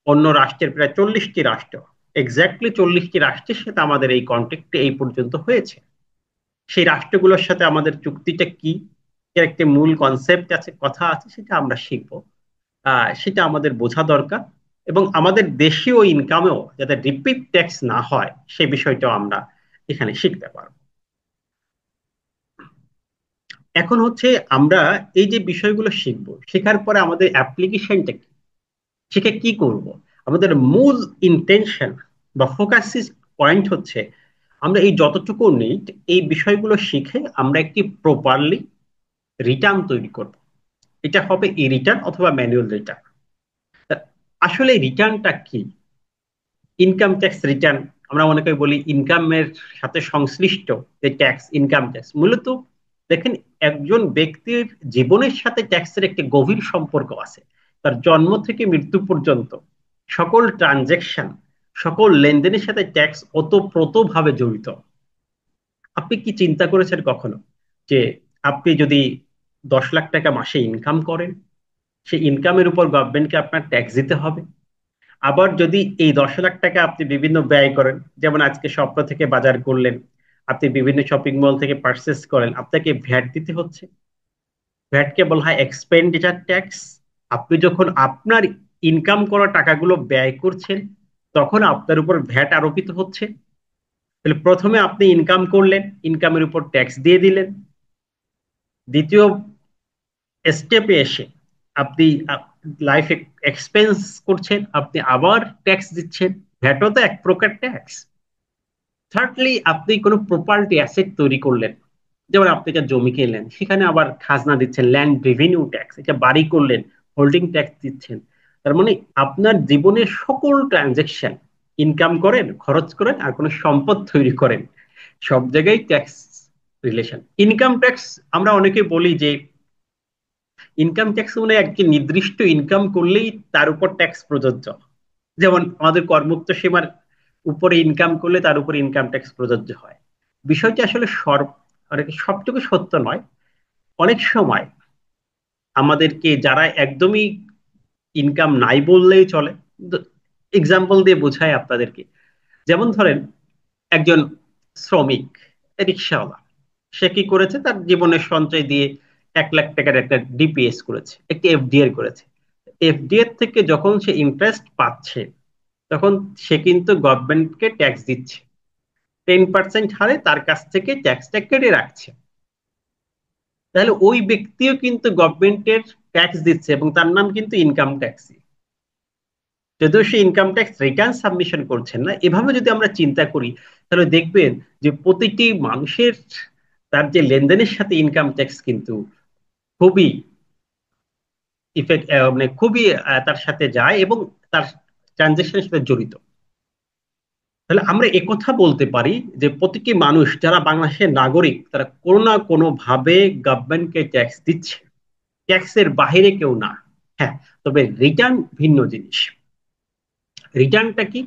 অন্য রাষ্ট্রের প্রায় 40টি রাষ্ট্র, এক্স্যাক্টলি 40টি রাষ্ট্রের সাথে আমাদের এই কন্ট্যাক্টে এই পর্যন্ত হয়েছে, সেই রাষ্ট্রগুলোর সাথে আমাদের চুক্তিটা কি, এর একটা মূল কনসেপ্ট আছে, কথা আছে, সেটা আমরা শিখবো। সেটা আমাদের বোঝা দরকার, এবং আমাদের দেশীয় ইনকামেও যাতে রিপিট ট্যাক্স না হয় সেই বিষয়টাও আমরা এখানে শিখতে পারবো। এখন হচ্ছে আমরা এই যে বিষয়গুলো শিখবো, শেখার পরে আমাদের অ্যাপ্লিকেশনটা কি, শিখে কি করব? আমাদের মূল ইন্টেনশন বা ফোকাস পয়েন্ট হচ্ছে আমরা এই যতটুকু নিট এই বিষয়গুলো শিখে আমরা একটি প্রপারলি রিটার্ন তৈরি করব। এটা হবে ই রিটার্ন অথবা ম্যানুয়াল রিটার্ন। আসলে রিটার্নটা কি? ইনকাম ট্যাক্স রিটার্ন, আমরা অনেকে বলি ইনকামের সাথে সংশ্লিষ্ট যে ট্যাক্স, ইনকাম ট্যাক্স মূলত দেখেন একজন ব্যক্তির জীবনের সাথে ট্যাক্সের একটি গভীর সম্পর্ক আছে। তার জন্ম থেকে মৃত্যু পর্যন্ত সকল ট্রানজেকশন, সকল লেনদেনের সাথে ট্যাক্স ওতপ্রোতভাবে জড়িত। আপনি কি চিন্তা করেছেন কখনো যে আপনি যদি 10 লাখ টাকা মাসে ইনকাম করেন, সেই ইনকামের উপর গভর্নমেন্টকে আপনার ট্যাক্স দিতে হবে? আবার যদি এই 10 লাখ টাকা আপনি বিভিন্ন ব্যয় করেন, যেমন আজকে স্বপ্ন থেকে বাজার করলেন, আপনি বিভিন্ন শপিং মল থেকে পারচেস করেন, আপনাকে ভ্যাট দিতে হচ্ছে। ভ্যাট কে বলা হয় এক্সপেন্ডিচার ট্যাক্স। আপনি যখন আপনার ইনকাম করা টাকাগুলো ব্যয় করছেন, তখন আপনার উপর ভ্যাট আরোপিত হচ্ছে। তাহলে প্রথমে আপনি ইনকাম করলেন, ইনকামের উপর ট্যাক্স দিয়ে দিলেন। দ্বিতীয় স্টেপে এসে আপনি লাইফ এক্সপেন্স করছেন, আপনি আবার ট্যাক্স দিচ্ছেন। ভ্যাটও তো এক প্রকার ট্যাক্স। থার্ডলি, আপনি কোনো প্রপার্টি অ্যাসেট তৈরি করলেন, যেমন আপনি একটা জমি কিনলেন, সেখানে আবার খাজনা দিচ্ছেন, ল্যান্ড রেভিনিউ ট্যাক্স। এটা বাড়ি করলেন, হোল্ডিং ট্যাক্স দিচ্ছেন। তার মানে আপনার জীবনের সকল ট্রানজেকশন, ইনকাম করেন, খরচ করেন, আর কোনো সম্পদ তৈরি করেন, সব জায়গায় ট্যাক্স রিলেশন। ইনকাম ট্যাক্স, আমরা অনেকে বলি যে ইনকাম ট্যাক্স মানে একটি নির্দিষ্ট ইনকাম করলেই তার উপর ট্যাক্স প্রযোজ্য। যেমন আমাদের করমুক্ত সীমার উপরে ইনকাম করলে তার উপর ইনকাম ট্যাক্স প্রযোজ্য হয়। বিষয়টি আসলে মানে সবটুকু সত্য নয়। অনেক সময় আমাদেরকে যারা একদমই ইনকাম নাই বললেই চলে, এক্সাম্পল দিয়ে বোঝায় আপনাদেরকে। যেমন ধরেন একজন শ্রমিক, রিক্সাওয়ালা, সে কি করেছে, তার জীবনের সঞ্চয় দিয়ে 1 লাখ টাকার একটা ডিপিএস করেছে, একটি এফডিআর করেছে। এফডিআর থেকে যখন সে ইন্টারেস্ট পাচ্ছে, তখন সে কিন্তু গভর্নমেন্টকে ট্যাক্স দিচ্ছে। 10% হারে তার কাছ থেকে ট্যাক্সটা কেটে রাখছে। তাহলে ওই ব্যক্তিও কিন্তু গভর্নমেন্টের ট্যাক্স দিচ্ছে, এবং তার নাম কিন্তু ইনকাম ট্যাক্স। যদিও সে ইনকাম ট্যাক্স রিটার্ন সাবমিশন করছেন না। এভাবে যদি আমরা চিন্তা করি, তাহলে দেখবেন যে প্রতিটি মানুষের তার যে লেনদেনের সাথে ইনকাম ট্যাক্স কিন্তু খুবই মানে খুবই তার সাথে যায়, এবং তার ট্রানজেকশনের সাথে জড়িত। তাহলে আমরা একথা বলতে পারি যে প্রতিটি মানুষ যারা বাংলাদেশের নাগরিক, তারা কোনো না কোনো ভাবে গভর্নমেন্টকে ট্যাক্স দিচ্ছে, ট্যাক্সের বাহিরে কেউ না। হ্যাঁ, তবে রিটার্ন ভিন্ন জিনিস। রিটার্নটা কি?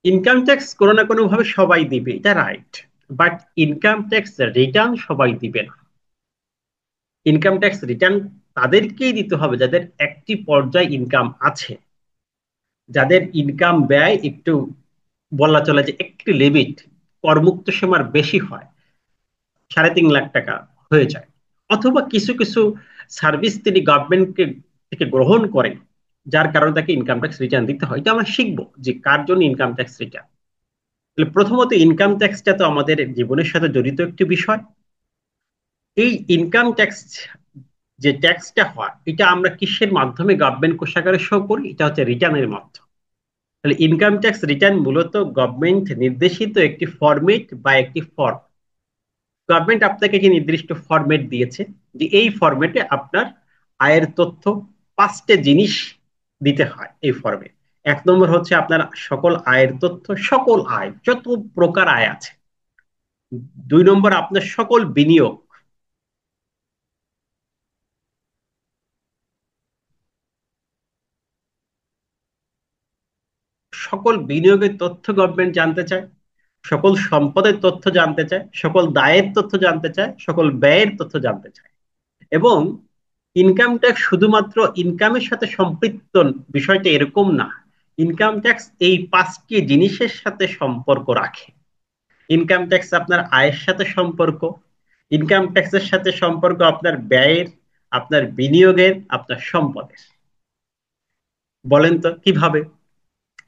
ইনকাম ট্যাক্স কোনো না কোনো ভাবে সবাই দিবে, এটা right. But income tax return সবাই দিবে না। ইনকাম ট্যাক্স রিটার্ন তাদেরকেই দিতে হবে যাদের একটি পর্যায়ে ইনকাম আছে, যাদের ইনকাম ব্যয় একটু বলা চলে যে একটি লিমিট, করমুক্ত সীমার বেশি হয়, 3.5 লাখ টাকা হয়ে যায়। অথবা কিছু কিছু সার্ভিস তিনি গভর্নমেন্টকে থেকে গ্রহণ করেন, যার কারণে তাকে ইনকাম ট্যাক্স রিটার্ন দিতে হয়। এটা আমরা শিখবো যে কার জন্য ইনকাম ট্যাক্স রিটার্ন। তাহলে প্রথমত ইনকাম ট্যাক্সটা তো আমাদের জীবনের সাথে জড়িত একটি বিষয়। এই ইনকাম ট্যাক্স যে ট্যাক্সটা হয়, এটা আমরা কিসের মাধ্যমে গভর্নমেন্ট কোষাগারে শো করি? এটা হচ্ছে রিটার্নের মাধ্যমে। তাহলে ইনকাম ট্যাক্স রিটার্ন মূলত গভর্নমেন্ট নির্দেশিত একটি ফরমেট বা একটি ফর্ম। গভর্নমেন্ট আপনাকে কি নির্দিষ্ট ফরমেট দিয়েছে, যে এই ফরমেটে আপনার আয়ের তথ্য 5টে জিনিস দিতে হয় এই ফর্মে। 1 নম্বর হচ্ছে আপনার সকল আয়ের তথ্য, সকল আয়, যত প্রকার আয় আছে। 2 নম্বর আপনার সকল বিনিয়োগ। সকল বিনিয়োগের তথ্য গভর্নমেন্ট জানতে চায়, সকল সম্পদের তথ্য জানতে চায়, সকল দায়ের তথ্য জানতে চায়, সকল ব্যয়ের তথ্য জানতে চায়। এবং ইনকাম ট্যাক্স শুধুমাত্র ইনকামের সাথে সম্পৃক্ত, বিষয়টা এরকম না। ইনকাম ট্যাক্স এই 5টি জিনিসের সাথে সম্পর্ক রাখে। ইনকাম ট্যাক্স আপনার আয়ের সাথে সম্পর্ক, ইনকাম ট্যাক্সের সাথে সম্পর্ক আপনার ব্যয়ের, আপনার বিনিয়োগের, আপনার সম্পদের। বলেন তো কিভাবে?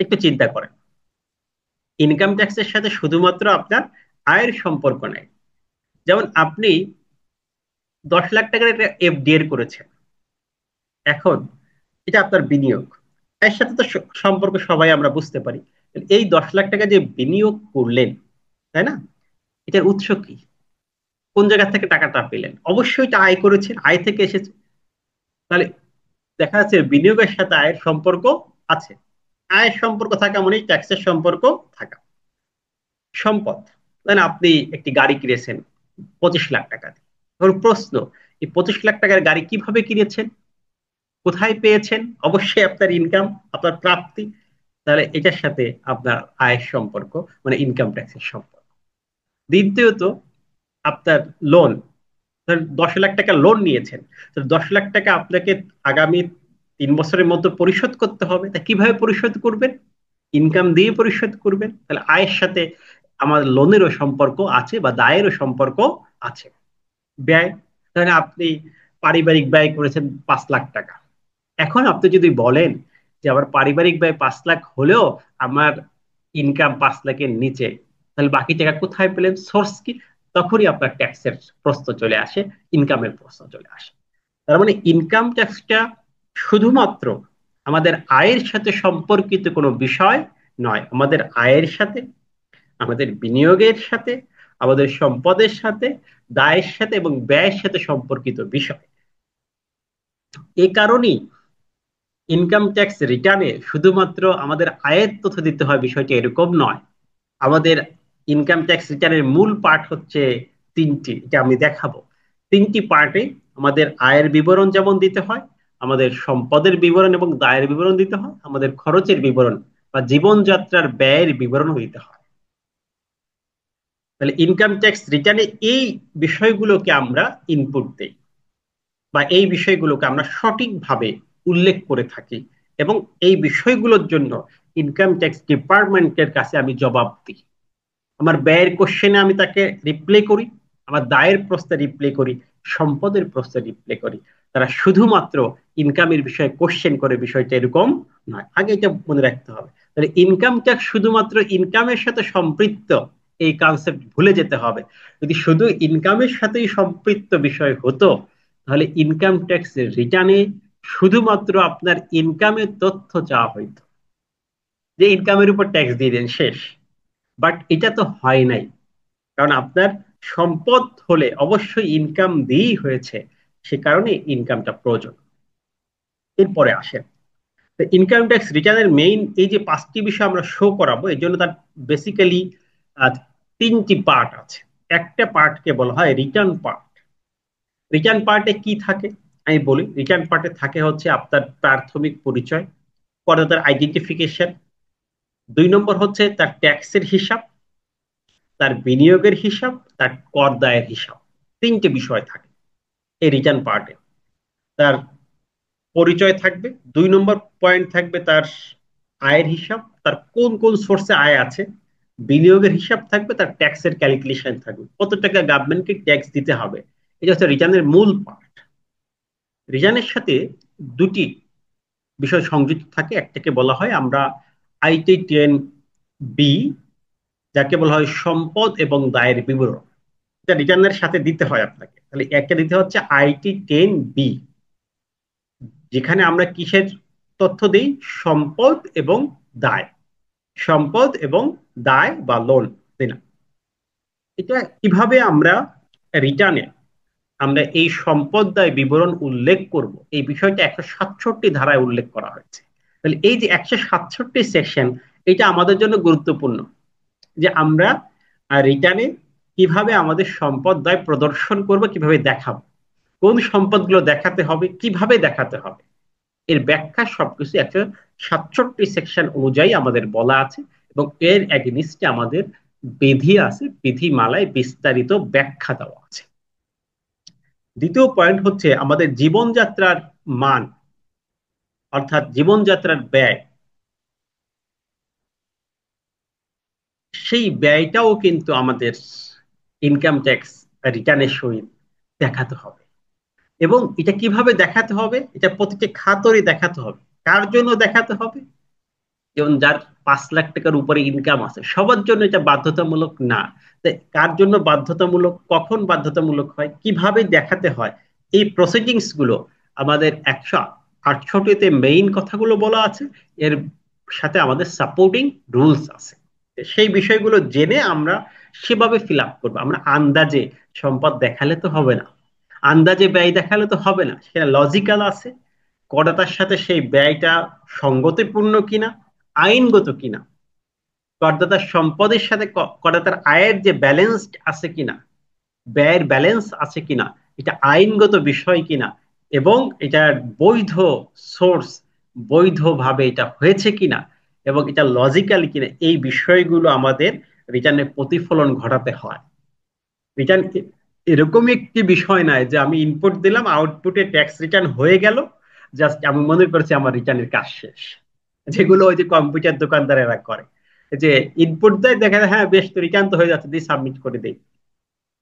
একটু চিন্তা করেন। ইনকাম ট্যাক্সের সাথে শুধুমাত্র আপনার আয়ের সম্পর্ক নাই। যেমন আপনি 10 লাখ টাকার একটা এফডিআর করেছেন, এখন এটা আপনার বিনিয়োগ, এর সাথে তো সম্পর্ক সবাই আমরা বুঝতে পারি। এই 10 লাখ টাকা যে বিনিয়োগ করলেন, তাই না, এটার উৎস কি? কোন জায়গা থেকে টাকাটা পেলেন? অবশ্যই এটা আয় করেছেন, আয় থেকে এসেছে। তাহলে দেখা যাচ্ছে বিনিয়োগের সাথে আয়ের সম্পর্ক আছে। আয়ের সম্পর্ক থাকা মানে ট্যাক্সের সম্পর্ক থাকা। সম্পদ, তাই না, আপনি একটি গাড়ি কিনেছেন 25 লাখ টাকা দিয়ে। এখন প্রশ্ন, এই 25 লাখ টাকার গাড়ি কিভাবে কিনেছেন, কোথায় পেয়েছেন? অবশ্যই আপনার ইনকাম, আপনার প্রাপ্তি। তাহলে এটার সাথে আপনার আয়ের সম্পর্ক, মানে ইনকাম ট্যাক্সের সম্পর্ক। দ্বিতীয়ত, আপনার লোন, 10 লাখ টাকা লোন নিয়েছেন, তো 10 লাখ টাকা আপনাকে আগামী 3 বছরের মধ্যে পরিশোধ করতে হবে। তা কিভাবে পরিশোধ করবেন? ইনকাম দিয়ে পরিশোধ করবেন। তাহলে আয়ের সাথে আমার লোনেরও সম্পর্ক আছে বা দায়েরও সম্পর্ক আছে। ব্যয়, ধরেন আপনি পারিবারিক ব্যয় করেছেন 5 লাখ টাকা। এখন আপনি যদি বলেন যে আমার পারিবারিক ব্যয় 5 লাখ হলেও আমার ইনকাম 5 লাখের নিচে, তাহলে বাকি টাকা কোথায় পেলেন, সোর্স কি? তখনই আপনার ট্যাক্সের প্রশ্ন চলে আসে, ইনকামের প্রশ্ন চলে আসে। তার মানে ইনকাম ট্যাক্সটা শুধুমাত্র আমাদের আয়ের সাথে সম্পর্কিত কোনো বিষয় নয়, আমাদের আয়ের সাথে, আমাদের বিনিয়োগের সাথে, আমাদের সম্পদের সাথে, দায়ের সাথে এবং ব্যয়ের সাথে সম্পর্কিত বিষয়। এ কারণেই ইনকাম ট্যাক্স রিটার্নে শুধুমাত্র আমাদের আয়ের তথ্য দিতে হয়, বিষয়টি এরকম নয়। আমাদের ইনকাম ট্যাক্স রিটার্নের মূল পার্ট হচ্ছে তিনটি, এটা আমি দেখাবো। তিনটি পার্টে আমাদের আয়ের বিবরণ যেমন দিতে হয়, আমাদের সম্পদের বিবরণ এবং দায়ের বিবরণ দিতে হয়, আমাদের খরচের বিবরণ বা জীবনযাত্রার ব্যয়ের বিবরণও দিতে হয়। তাহলে ইনকাম ট্যাক্স রিটার্নে এই বিষয়গুলোকে আমরা ইনপুট দেই বা এই বিষয়গুলোকে আমরা সঠিকভাবে উল্লেখ করে থাকি, এবং এই বিষয়গুলোর জন্য ইনকাম ট্যাক্স ডিপার্টমেন্টের কাছে আমি জবাব দিই। আমার ব্যয়ের কোশ্চেনে আমি তাকে রিপ্লাই করি, আমার দায়ের প্রশ্নে রিপ্লাই করি, সম্পদের প্রশ্নে রিপ্লাই করি। তারা শুধুমাত্র ইনকামের বিষয়ে কোশ্চেন করে, বিষয়টা এরকম নয়, আগে এটা মনে রাখতে হবে। তাহলে ইনকাম ট্যাক্স শুধুমাত্র ইনকামের সাথে সম্পৃক্ত, এই কনসেপ্ট ভুলে যেতে হবে। যদি শুধু ইনকামের সাথেই সম্পৃক্ত বিষয় হতো, তাহলে ইনকাম ট্যাক্স রিটার্নে শুধুমাত্র আপনার ইনকামের তথ্য চাওয়া হইতো, যে ইনকামের উপর ট্যাক্স দিয়ে দেন, শেষ। বাট এটা তো হয় নাই, কারণ আপনার সম্পদ হলে অবশ্যই ইনকাম দিয়েই হয়েছে, সে কারণে ইনকামটা প্রয়োজন। এরপরে আসেন, ইনকাম ট্যাক্স রিটার্নের মেইন এই যে 5টি বিষয় আমরা শো করাবো, এর জন্য তার বেসিক্যালি 3টি পার্ট আছে। একটা পার্টকে বলা হয় রিটার্ন পার্ট। রিটার্ন পার্টে কি থাকে আমি বলি। রিটার্ন পার্টে থাকে হচ্ছে আপনার প্রাথমিক পরিচয়, করদাতার আইডেন্টিফিকেশন, 2 নম্বর হচ্ছে তার ট্যাক্সের হিসাব, তার বিনিয়োগের হিসাব, তার কর দায়ের হিসাব। 3টে বিষয় থাকে এই রিটার্ন পার্টে। তার পরিচয় থাকবে, 2 নম্বর পয়েন্ট থাকবে তার আয়ের হিসাব, তার কোন কোন সোর্সে আয় আছে, বিনিয়োগের হিসাব থাকবে, তার ট্যাক্সের ক্যালকুলেশন থাকবে, কত টাকা গভর্নমেন্টকে ট্যাক্স দিতে হবে। এটা হচ্ছে রিটার্নের মূল পার্ট। রিটার্নের সাথে দুটি বিষয় সংযুক্ত থাকে, একটাকে বলা হয় আমরা IT10B, যাকে বলা হয় সম্পদ এবং দায়ের বিবরণ। এটা রিটার্নের সাথে দিতে হয় আপনাকে। তাহলে একটা দিতে হচ্ছে IT10B, যেখানে আমরা কিসের তথ্য দিই, সম্পদ এবং দায়, সম্পদ এবং দায় বা লোন দিলাম। এটা কিভাবে আমরা রিটার্নে আমরা এই সম্পদ দায় বিবরণ উল্লেখ করব, এই বিষয়টা 167 ধারায় উল্লেখ করা হয়েছে। তাহলে এই যে 167 সেকশন, এটা আমাদের জন্য গুরুত্বপূর্ণ, যে আমরা রিটার্নে কিভাবে আমাদের সম্পদ দায় প্রদর্শন করব, কিভাবে দেখাবো, কোন সম্পদগুলো দেখাতে হবে, কিভাবে দেখাতে হবে, এর ব্যাখ্যা সবকিছু 167 সেকশন অনুযায়ী আমাদের বলা আছে, এবং এর এগেনিস্টে আমাদের বিধি আছে, বিধিমালায় বিস্তারিত ব্যাখ্যা দেওয়া আছে। দ্বিতীয় পয়েন্ট হচ্ছে আমাদের জীবনযাত্রার মান, অর্থাৎ জীবনযাত্রার ব্যয়, সেই ব্যয়টাও কিন্তু আমাদের ইনকাম ট্যাক্স রিটার্নের সহিত দেখাতে হবে। এবং এটা কিভাবে দেখাতে হবে, এটা প্রতিটি খাতরে দেখাতে হবে। কার জন্য দেখাতে হবে, যেমন যার 5 লাখ টাকার উপরে ইনকাম আছে সবার জন্য এটা বাধ্যতামূলক না। কার জন্য বাধ্যতামূলক, কখন বাধ্যতামূলক হয়, কিভাবে দেখাতে হয়, এই প্রসিডিংস গুলো আমাদের 168-তে মেইন কথাগুলো বলা আছে, এর সাথে আমাদের সাপোর্টিং রুলস আছে। সেই বিষয়গুলো জেনে আমরা সেভাবে ফিল আপ করবো। আমরা আন্দাজে সম্পদ দেখালে তো হবে না, আন্দাজে ব্যয় দেখালে তো হবে না, সেটা লজিক্যাল আছে, করদাতার সাথে সেই ব্যয়টা সঙ্গতিপূর্ণ কিনা, আইনগত কিনা, করদাতার সম্পদের সাথে করদাতার আয়ের যে ব্যালেন্সড আছে কিনা, ব্যয়ের ব্যালেন্স আছে কিনা, এটা আইনগত বিষয় কিনা, এবং এটার বৈধ সোর্স, বৈধভাবে এটা হয়েছে কিনা, এবং এটা লজিক্যাল কিনা, এই বিষয়গুলো আমাদের রিটার্নের প্রতিফলন ঘটাতে হয়। রিটার্ন এরকমই একটি বিষয় নয় যে আমি ইনপুট দিলাম, আউটপুটে ট্যাক্স রিটার্ন হয়ে গেল, জাস্ট আমি মনে করছি আমার রিটার্নের কাজ শেষ, যেগুলো ওই যে কম্পিউটার দোকানদারেরা করে। যে ইনপুট দেয়, দেখা যায় হ্যাঁ বেশ তো রিটার্ন তো হয়ে যাচ্ছে, দিয়ে সাবমিট করে দেই।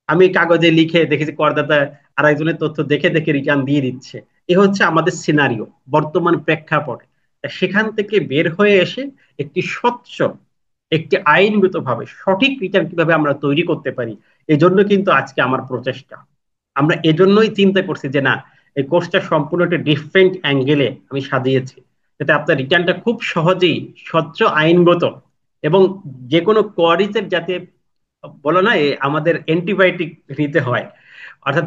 আমি কাগজে লিখে দেখেছি করদাতা আরেকজনের তথ্য দেখে দেখে রিটার্ন দিয়ে দিচ্ছে। এ হচ্ছে আমাদের সিনারিও, বর্তমান প্রেক্ষাপট। তা সেখান থেকে বের হয়ে এসে একটি স্বচ্ছ, একটি আইনগত ভাবে সঠিক রিটার্ন কিভাবে আমরা তৈরি করতে পারি, এজন্য কিন্তু আজকে আমার প্রচেষ্টা। আমরা এজন্যই চিন্তা করছি যে না, এই কোর্সটা সম্পূর্ণ একটা ডিফারেন্ট অ্যাঙ্গেলে আমি সাজিয়েছি, যাতে আপনার রিটার্নটা খুব সহজেই স্বচ্ছ, আইনগত এবং যে কোনো কোয়ারিজের যাতে, বলো না আমাদের অ্যান্টিবায়োটিক নিতে হয়, অর্থাৎ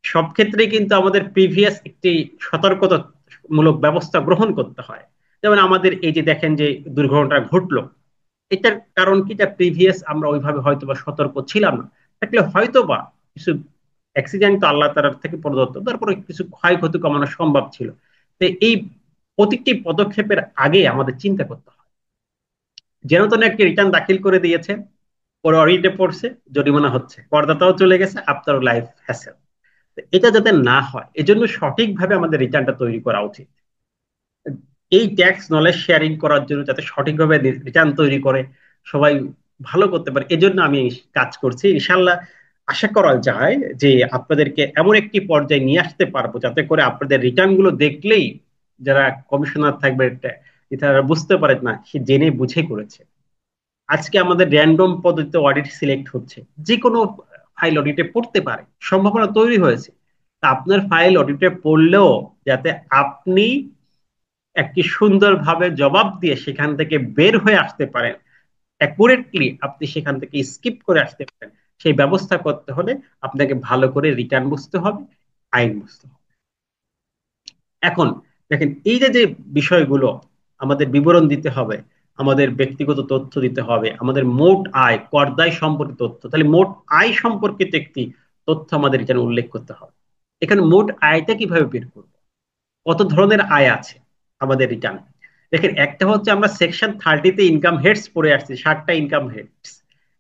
সব ক্ষেত্রেই কিন্তু আমাদের প্রিভিয়াস একটি সতর্কতা মূলক ব্যবস্থা গ্রহণ করতে হয়। যেমন আমাদের এই যে দেখেন যে দুর্ঘটনা ঘটলো, এটার কারণ কি, যা প্রিভিয়াস আমরা ওইভাবে হয়তো বা সতর্ক ছিলাম না, থাকলে হয়তো বা কিছু অ্যাক্সিডেন্ট তো আল্লাহ তাআলার থেকে প্রদত্ত, তারপরে কিছু ক্ষয়ক্ষতি কমানো সম্ভব ছিল। তো এই প্রতিটি পদক্ষেপের আগে আমাদের চিন্তা করতে হয়। যেন তেন একটি রিটার্ন দাখিল করে দিয়েছে, পরে অডিটে পড়ছে, জরিমানা হচ্ছে, করদাতাও চলে গেছে, আপনারও লাইফ হ্যাসেল। এটা যাতে না হয় এজন্য সঠিকভাবে আমাদের রিটার্নটা তৈরি করা উচিত। এই ট্যাক্স নলেজ শেয়ারিং করার জন্য, যাতে সঠিকভাবে রিটার্ন তৈরি করে সবাই ভালো করতে পারে, এজন্য আমি কাজ করছি। ইনশাল্লাহ আশা করা যায় যে আপনাদেরকে এমন একটি পর্যায়ে নিয়ে আসতে পারবো, যাতে করে আপনাদের রিটার্ন গুলো দেখলেই যারা কমিশনার থাকবে তারা বুঝতে পারে না সে জেনে বুঝে করেছে। আজকে আমাদের র্যান্ডম পদ্ধতিতে অডিট সিলেক্ট হচ্ছে, যে কোনো ফাইল অডিটে পড়তে পারে, সম্ভাবনা তৈরি হয়েছে। তা আপনার ফাইল অডিটে পড়লেও যাতে আপনি একটি সুন্দরভাবে জবাব দিয়ে সেখান থেকে বের হয়ে আসতে পারেন, অ্যাকুরেটলি আপনি সেখান থেকে স্কিপ করে আসতে পারেন, সেই ব্যবস্থা করতে হলে আপনাকে ভালো করে রিটার্ন বুঝতে হবে, আইন বুঝতে হবে। এখন দেখেন, এই যে যে বিষয়গুলো, আমাদের বিবরণ দিতে হবে, আমাদের ব্যক্তিগত তথ্য দিতে হবে, আমাদের মোট আয়, কর দায় সম্পর্কিত তথ্য, তাহলে মোট আয় সম্পর্কিত একটি তথ্য আমাদের এখানে উল্লেখ করতে হবে। এখানে মোট আয়টা কিভাবে বের করব, কত ধরনের আয় আছে আমাদের রিটার্ন। দেখেন, একটা হচ্ছে আমরা সেকশন 30-তে ইনকাম হেডস পড়ে আসছি, 60টা ইনকাম হেডস।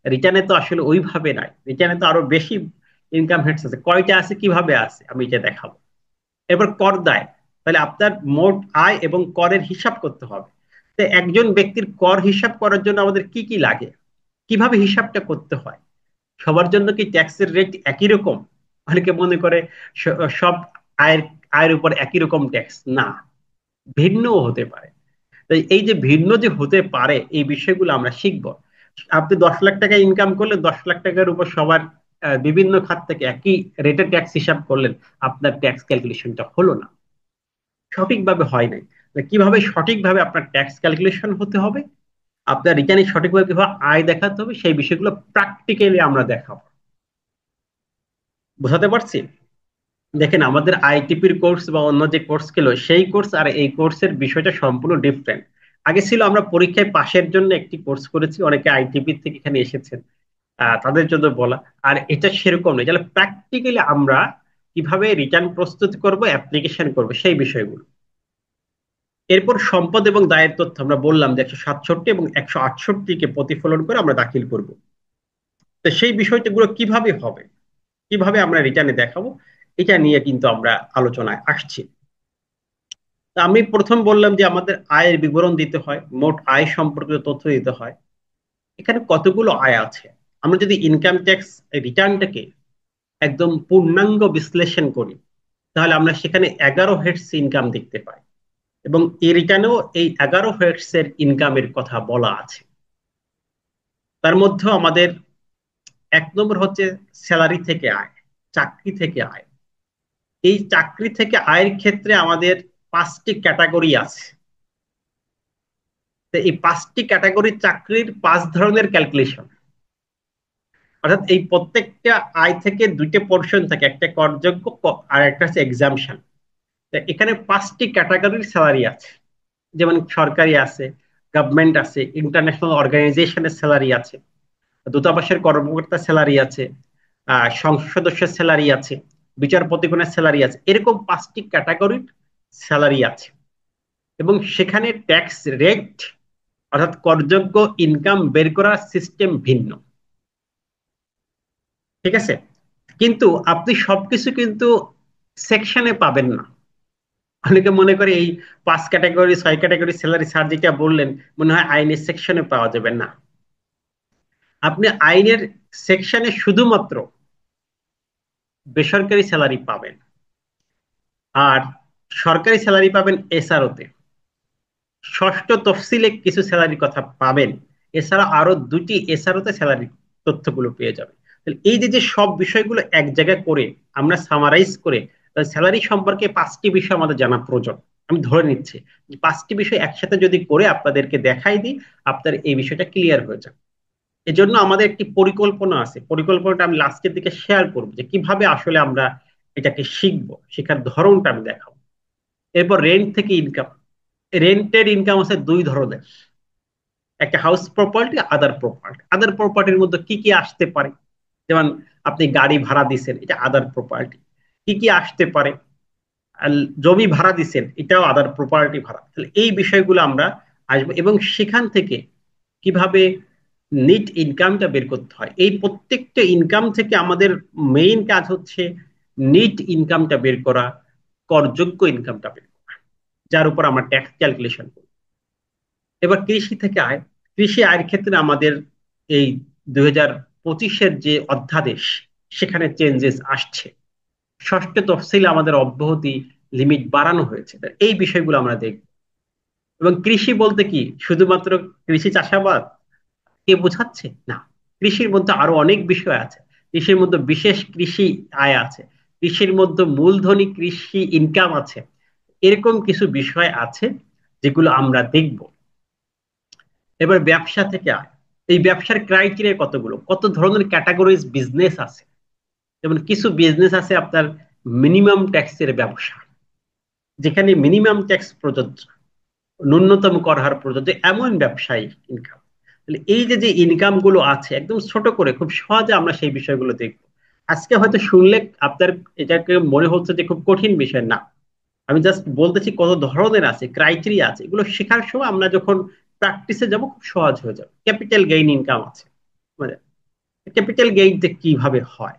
রিটার্নে তো আসলে ওইভাবে নাই, রিটার্নে তো আরো বেশি ইনকাম হেডস আছে, কয়টা আছে কিভাবে আছে আমি এটা দেখাবো। এরপর কর দায়, তাহলে আপনার মোট আয় এবং করের হিসাব করতে হবে। তো একজন ব্যক্তির কর হিসাব করার জন্য আমাদের কি কি লাগে, কিভাবে হিসাবটা করতে হয়, সবার জন্য কি ট্যাক্সের রেট একই রকম? অনেকে মনে করে সব আয়ের আয়ের উপর একই রকম ট্যাক্স, না, ভিন্নও হতে পারে। তাই এই যে ভিন্ন যে হতে পারে, এই বিষয়গুলো আমরা শিখবো। আপনি 10 লাখ টাকা ইনকাম করলে 10 লাখ টাকার উপর সবার বিভিন্ন খাত থেকে একই রেটে ট্যাক্স হিসাব করলেন, আপনার ট্যাক্স ক্যালকুলেশনটা হলো না, সঠিকভাবে হয় নাই। কিভাবে সঠিকভাবে আপনার ট্যাক্স ক্যালকুলেশন হতে হবে, আপনার রিটার্নে সঠিকভাবে কিভাবে আয় দেখাতে হবে, সেই বিষয়গুলো প্র্যাকটিক্যালি আমরা দেখাবো। বোঝাতে পারছি? দেখেন, আমাদের আইটিপির কোর্স বা অন্য যে কোর্স ছিল, সেই কোর্স আর এই কোর্সের বিষয়টা সম্পূর্ণ ডিফারেন্ট। আগে ছিল আমরা পরীক্ষায় পাশের জন্য একটি কোর্স করেছি, অনেকে আইটিপি থেকে এখানে এসেছেন, তাদের জন্য বলা। আর এটা সেরকম নয়, তাহলে প্র্যাকটিক্যালি আমরা কিভাবে রিটার্ন প্রস্তুত করব, অ্যাপ্লিকেশন করব, সেই বিষয়গুলো। এরপর সম্পদ এবং দায়ের তথ্য আমরা বললাম যে 167 এবং 168-কে প্রতিফলন করে আমরা দাখিল করব। তো সেই বিষয়গুলো কিভাবে হবে, কিভাবে আমরা রিটার্নে দেখাবো, এটা নিয়ে কিন্তু আমরা আলোচনায় আসছি। তা আমি প্রথম বললাম যে আমাদের আয়ের বিবরণ দিতে হয়, মোট আয় সম্পর্কিত তথ্য দিতে হয়। এখানে কতগুলো আয় আছে, আমরা যদি ইনকাম ট্যাক্স রিটার্নটাকে একদম পূর্ণাঙ্গ বিশ্লেষণ করি, তাহলে আমরা সেখানে 11 হেডস ইনকাম দেখতে পাই, এবং এই রিটার্নেও এই 11 হেডস এর ইনকামের কথা বলা আছে। তার মধ্যে আমাদের 1 নম্বর হচ্ছে স্যালারি থেকে আয়, চাকরি থেকে আয়। এই চাকরি থেকে আয়ের ক্ষেত্রে আমাদের 5টি ক্যাটাগরি আছে। তো এই 5টি ক্যাটাগরির চাকরির 5 ধরনের ক্যালকুলেশন, অর্থাৎ এই প্রত্যেকটা আয় থেকে 2টে পোর্শন থাকে, একটা করযোগ্য আর একটা হচ্ছে এক্সাম্পশন। এখানে 5টি ক্যাটাগরির স্যালারি আছে, যেমন সরকারি আছে, গভর্নমেন্ট আছে, ইন্টারন্যাশনাল অর্গানাইজেশনের স্যালারি আছে, দূতাবাসের কর্মকর্তার স্যালারি আছে, সংসদ সদস্যের স্যালারি আছে, বিচারপতিগণের স্যালারি আছে, এরকম 5টি ক্যাটাগরির স্যালারি আছে। এবং সেখানে ট্যাক্স রেট, অর্থাৎ করযোগ্য ইনকাম বের করার সিস্টেম ভিন্ন। ঠিক আছে? কিন্তু আপনি সবকিছু কিন্তু সেকশনে পাবেন না। অনেকে মনে করে এই 5 ক্যাটাগরি 6 ক্যাটাগরি স্যালারি স্যার যেটা বললেন মনে হয় আইনের সেকশনে পাওয়া যাবে না। আপনি আইনের সেকশনে শুধুমাত্র বেসরকারি স্যালারি পাবেন, আর সরকারি স্যালারি পাবেন এসআরও তে। ষষ্ঠ তফসিলে কিছু স্যালারির কথা পাবেন, এছাড়া আরো 2টি এসআরও তে স্যালারি তথ্যগুলো পেয়ে যাবেন। তাহলে এই যে যে সব বিষয়গুলো এক জায়গায় করে আমরা সামারাইজ করে স্যালারি সম্পর্কে 5টি বিষয় আমাদের জানা প্রয়োজন। আমি ধরে নিচ্ছি যে 5টি বিষয় একসাথে যদি করে আপনাদেরকে দেখাই দিই, আপনার এই বিষয়টা ক্লিয়ার হয়ে যাবে। এজন্য আমাদের একটি পরিকল্পনা আছে, পরিকল্পনাটা আমি লাস্টের দিকে শেয়ার করবো যে কিভাবে আসলে আমরা এটাকে শিখবো, শেখার ধরনটা আমি দেখাবো। এরপর রেন্ট থেকে ইনকাম। রেন্টের ইনকাম আছে 2 ধরনের, একটা হাউস প্রপার্টি, আদার প্রপার্টি। আদার প্রপার্টির মধ্যে কি কি আসতে পারে, যেমন আপনি গাড়ি ভাড়া দিচ্ছেন, এটা আদার প্রপার্টি। কি কি আসতে পারে, আর জমি ভাড়া দিচ্ছেন, এটাও আদার প্রপার্টি ভাড়া। তাহলে এই বিষয়গুলো আমরা আসবো, এবং সেখান থেকে কিভাবে নিট ইনকামটা বের করতে হয়। এই প্রত্যেকটা ইনকাম থেকে আমাদের মেইন কাজ হচ্ছে নিট ইনকামটা বের করা, করযোগ্য ইনকামটা বের করা, যার উপর আমরা ট্যাক্স ক্যালকুলেশন করি। এবার কৃষি থেকে আয়। কৃষি আয়ের ক্ষেত্রে আমাদের এই 2025-এর যে অধ্যাদেশ, সেখানে চেঞ্জেস আসছে। ষষ্ঠ তফসিলে আমাদের অব্যাহতি লিমিট বাড়ানো হয়েছে। এই বিষয়গুলো আমরা দেখব। এবং কৃষি বলতে কি শুধুমাত্র কৃষি চাষাবাদ কে বোঝাচ্ছে না, কৃষির মধ্যে আরো অনেক বিষয় আছে। কৃষির মধ্যে বিশেষ কৃষি আয় আছে, কৃষির মধ্যে মূলধনী কৃষি ইনকাম আছে। এরকম কিছু বিষয় আছে যেগুলো আমরা দেখব। এবার ব্যবসা থেকে আয়। এই ব্যবসার ক্রাইটেরিয়া কতগুলো, কত ধরনের ক্যাটাগরিজ বিজনেস আছে। যেমন কিছু বিজনেস আছে আপনার মিনিমাম ট্যাক্সের ব্যবসা, যেখানে মিনিমাম ট্যাক্স প্রযোজ্য, ন্যূনতম কর হার প্রযোজ্য, এমন ব্যবসায়িক ইনকাম। তাহলে এই যে যে ইনকাম গুলো আছে একদম ছোট করে খুব সহজে আমরা সেই বিষয়গুলো দেখব। আজকে হয়তো শুনলে আপনার এটাকে মনে হচ্ছে যে খুব কঠিন বিষয়, না। আমি জাস্ট বলতেছি কত ধরনের আছে, ক্রাইটেরিয়া আছে, এগুলো শেখার সময় আমরা যখন প্র্যাকটিসে যাব খুব সহজ হয়ে যাবে। ক্যাপিটাল গেইন ইনকাম আছে, মানে ক্যাপিটাল গেইনটা কিভাবে হয়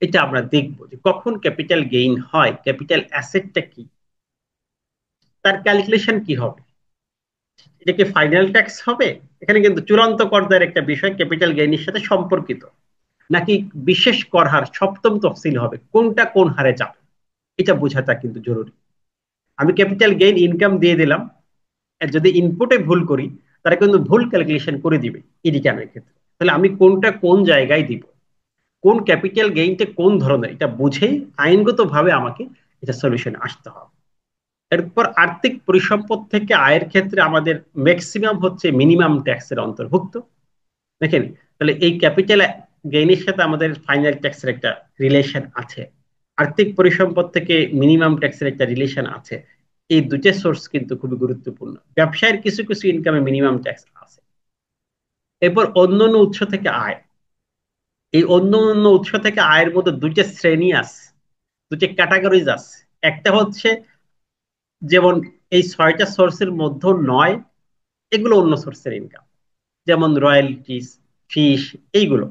এটা আমরা দেখবো, যে কখন ক্যাপিটাল গেইন হয়, ক্যাপিটাল অ্যাসেটটা কি, তার ক্যালকুলেশন কি হবে, এটা কি ফাইনাল ট্যাক্স হবে, এখানে কিন্তু চূড়ান্ত করদার একটা বিষয় ক্যাপিটাল গেইনের সাথে সম্পর্কিত, নাকি বিশেষ কর হার সপ্তম তফসিল হবে, কোনটা কোন হারে যাবে, এটা বোঝাটা কিন্তু জরুরি। আমি ক্যাপিটাল গেইন ইনকাম দিয়ে দিলাম, আর যদি ইনপুটে ভুল করি তারা কিন্তু ভুল ক্যালকুলেশন করে দিবে ইনকামের ক্ষেত্রে। তাহলে আমি কোনটা কোন জায়গায় দিব, কোন ক্যাপিটাল গেইনটা কোন ধরনের, এটা বুঝেই আইনগত ভাবে আমাকে এটা সলিউশন আসতে হবে। এরপর আর্থিক পরিসম্পদ থেকে আয়ের ক্ষেত্রে আমাদের ম্যাক্সিমাম হচ্ছে মিনিমাম ট্যাক্সের অন্তর্ভুক্ত। দেখেন, তাহলে এই ক্যাপিটাল গেইনের সাথে আমাদের ফাইনাল ট্যাক্সের একটা রিলেশন আছে, আর্থিক পরিসম্পদ থেকে মিনিমাম ট্যাক্সের একটা রিলেশন আছে। এই দুটো সোর্স কিন্তু খুবই গুরুত্বপূর্ণ। ব্যবসায়ের কিছু কিছু ইনকামে মিনিমাম ট্যাক্স আছে। এরপর অন্যান্য উৎস থেকে আয়। এই অন্যান্য উৎস থেকে আয়ের মধ্যে 2টা শ্রেণী আছে, 2টা ক্যাটাগরিজ আছে। একটা হচ্ছে, যেমন এই 6টা সোর্সের মধ্যে নয়, এগুলো অন্য সোর্সের ইনকাম, যেমন রয়্যালটিস, ফিস, এইগুলো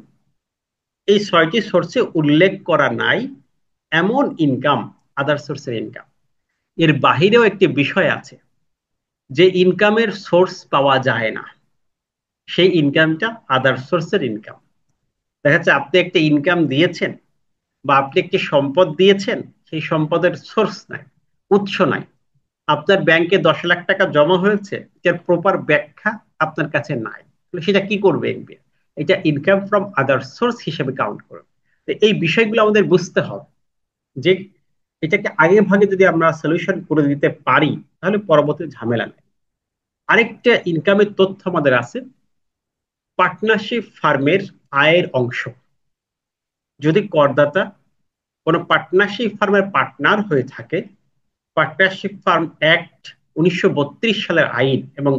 এই 6টি সোর্সে উল্লেখ করা নাই এমন ইনকাম আদার সোর্সের ইনকাম। এর বাহিরেও একটি বিষয় আছে, যে ইনকামের সোর্স পাওয়া যায় না, সেই ইনকামটা আদার সোর্সের ইনকাম। দেখা যাচ্ছে আপনি একটা ইনকাম দিয়েছেন বা আপনি একটি সম্পদ দিয়েছেন, সেই সম্পদের সোর্স নাই, উৎস নাই। আপনার ব্যাংকে 10 লাখ টাকা জমা হয়েছে, এটার প্রপার ব্যাখ্যা আপনার কাছে নাই, সেটা কি করবে এনবিআর? এটা ইনকাম ফ্রম আদার সোর্স হিসেবে কাউন্ট করবে। তো এই বিষয়গুলো আমাদের বুঝতে হবে, যে এটাকে আগে ভাগে যদি আমরা সলিউশন করে দিতে পারি তাহলে পরবর্তী ঝামেলা নেই। আরেকটা ইনকামের তথ্য আমাদের আছে, পার্টনারশিপ ফার্মের আয়ের অংশ। যদি করদাতা কোনো পার্টনারশিপ ফার্মের পার্টনার হয়ে থাকে, পার্টনারশিপ ফার্ম অ্যাক্ট 1932 সালের আইন এবং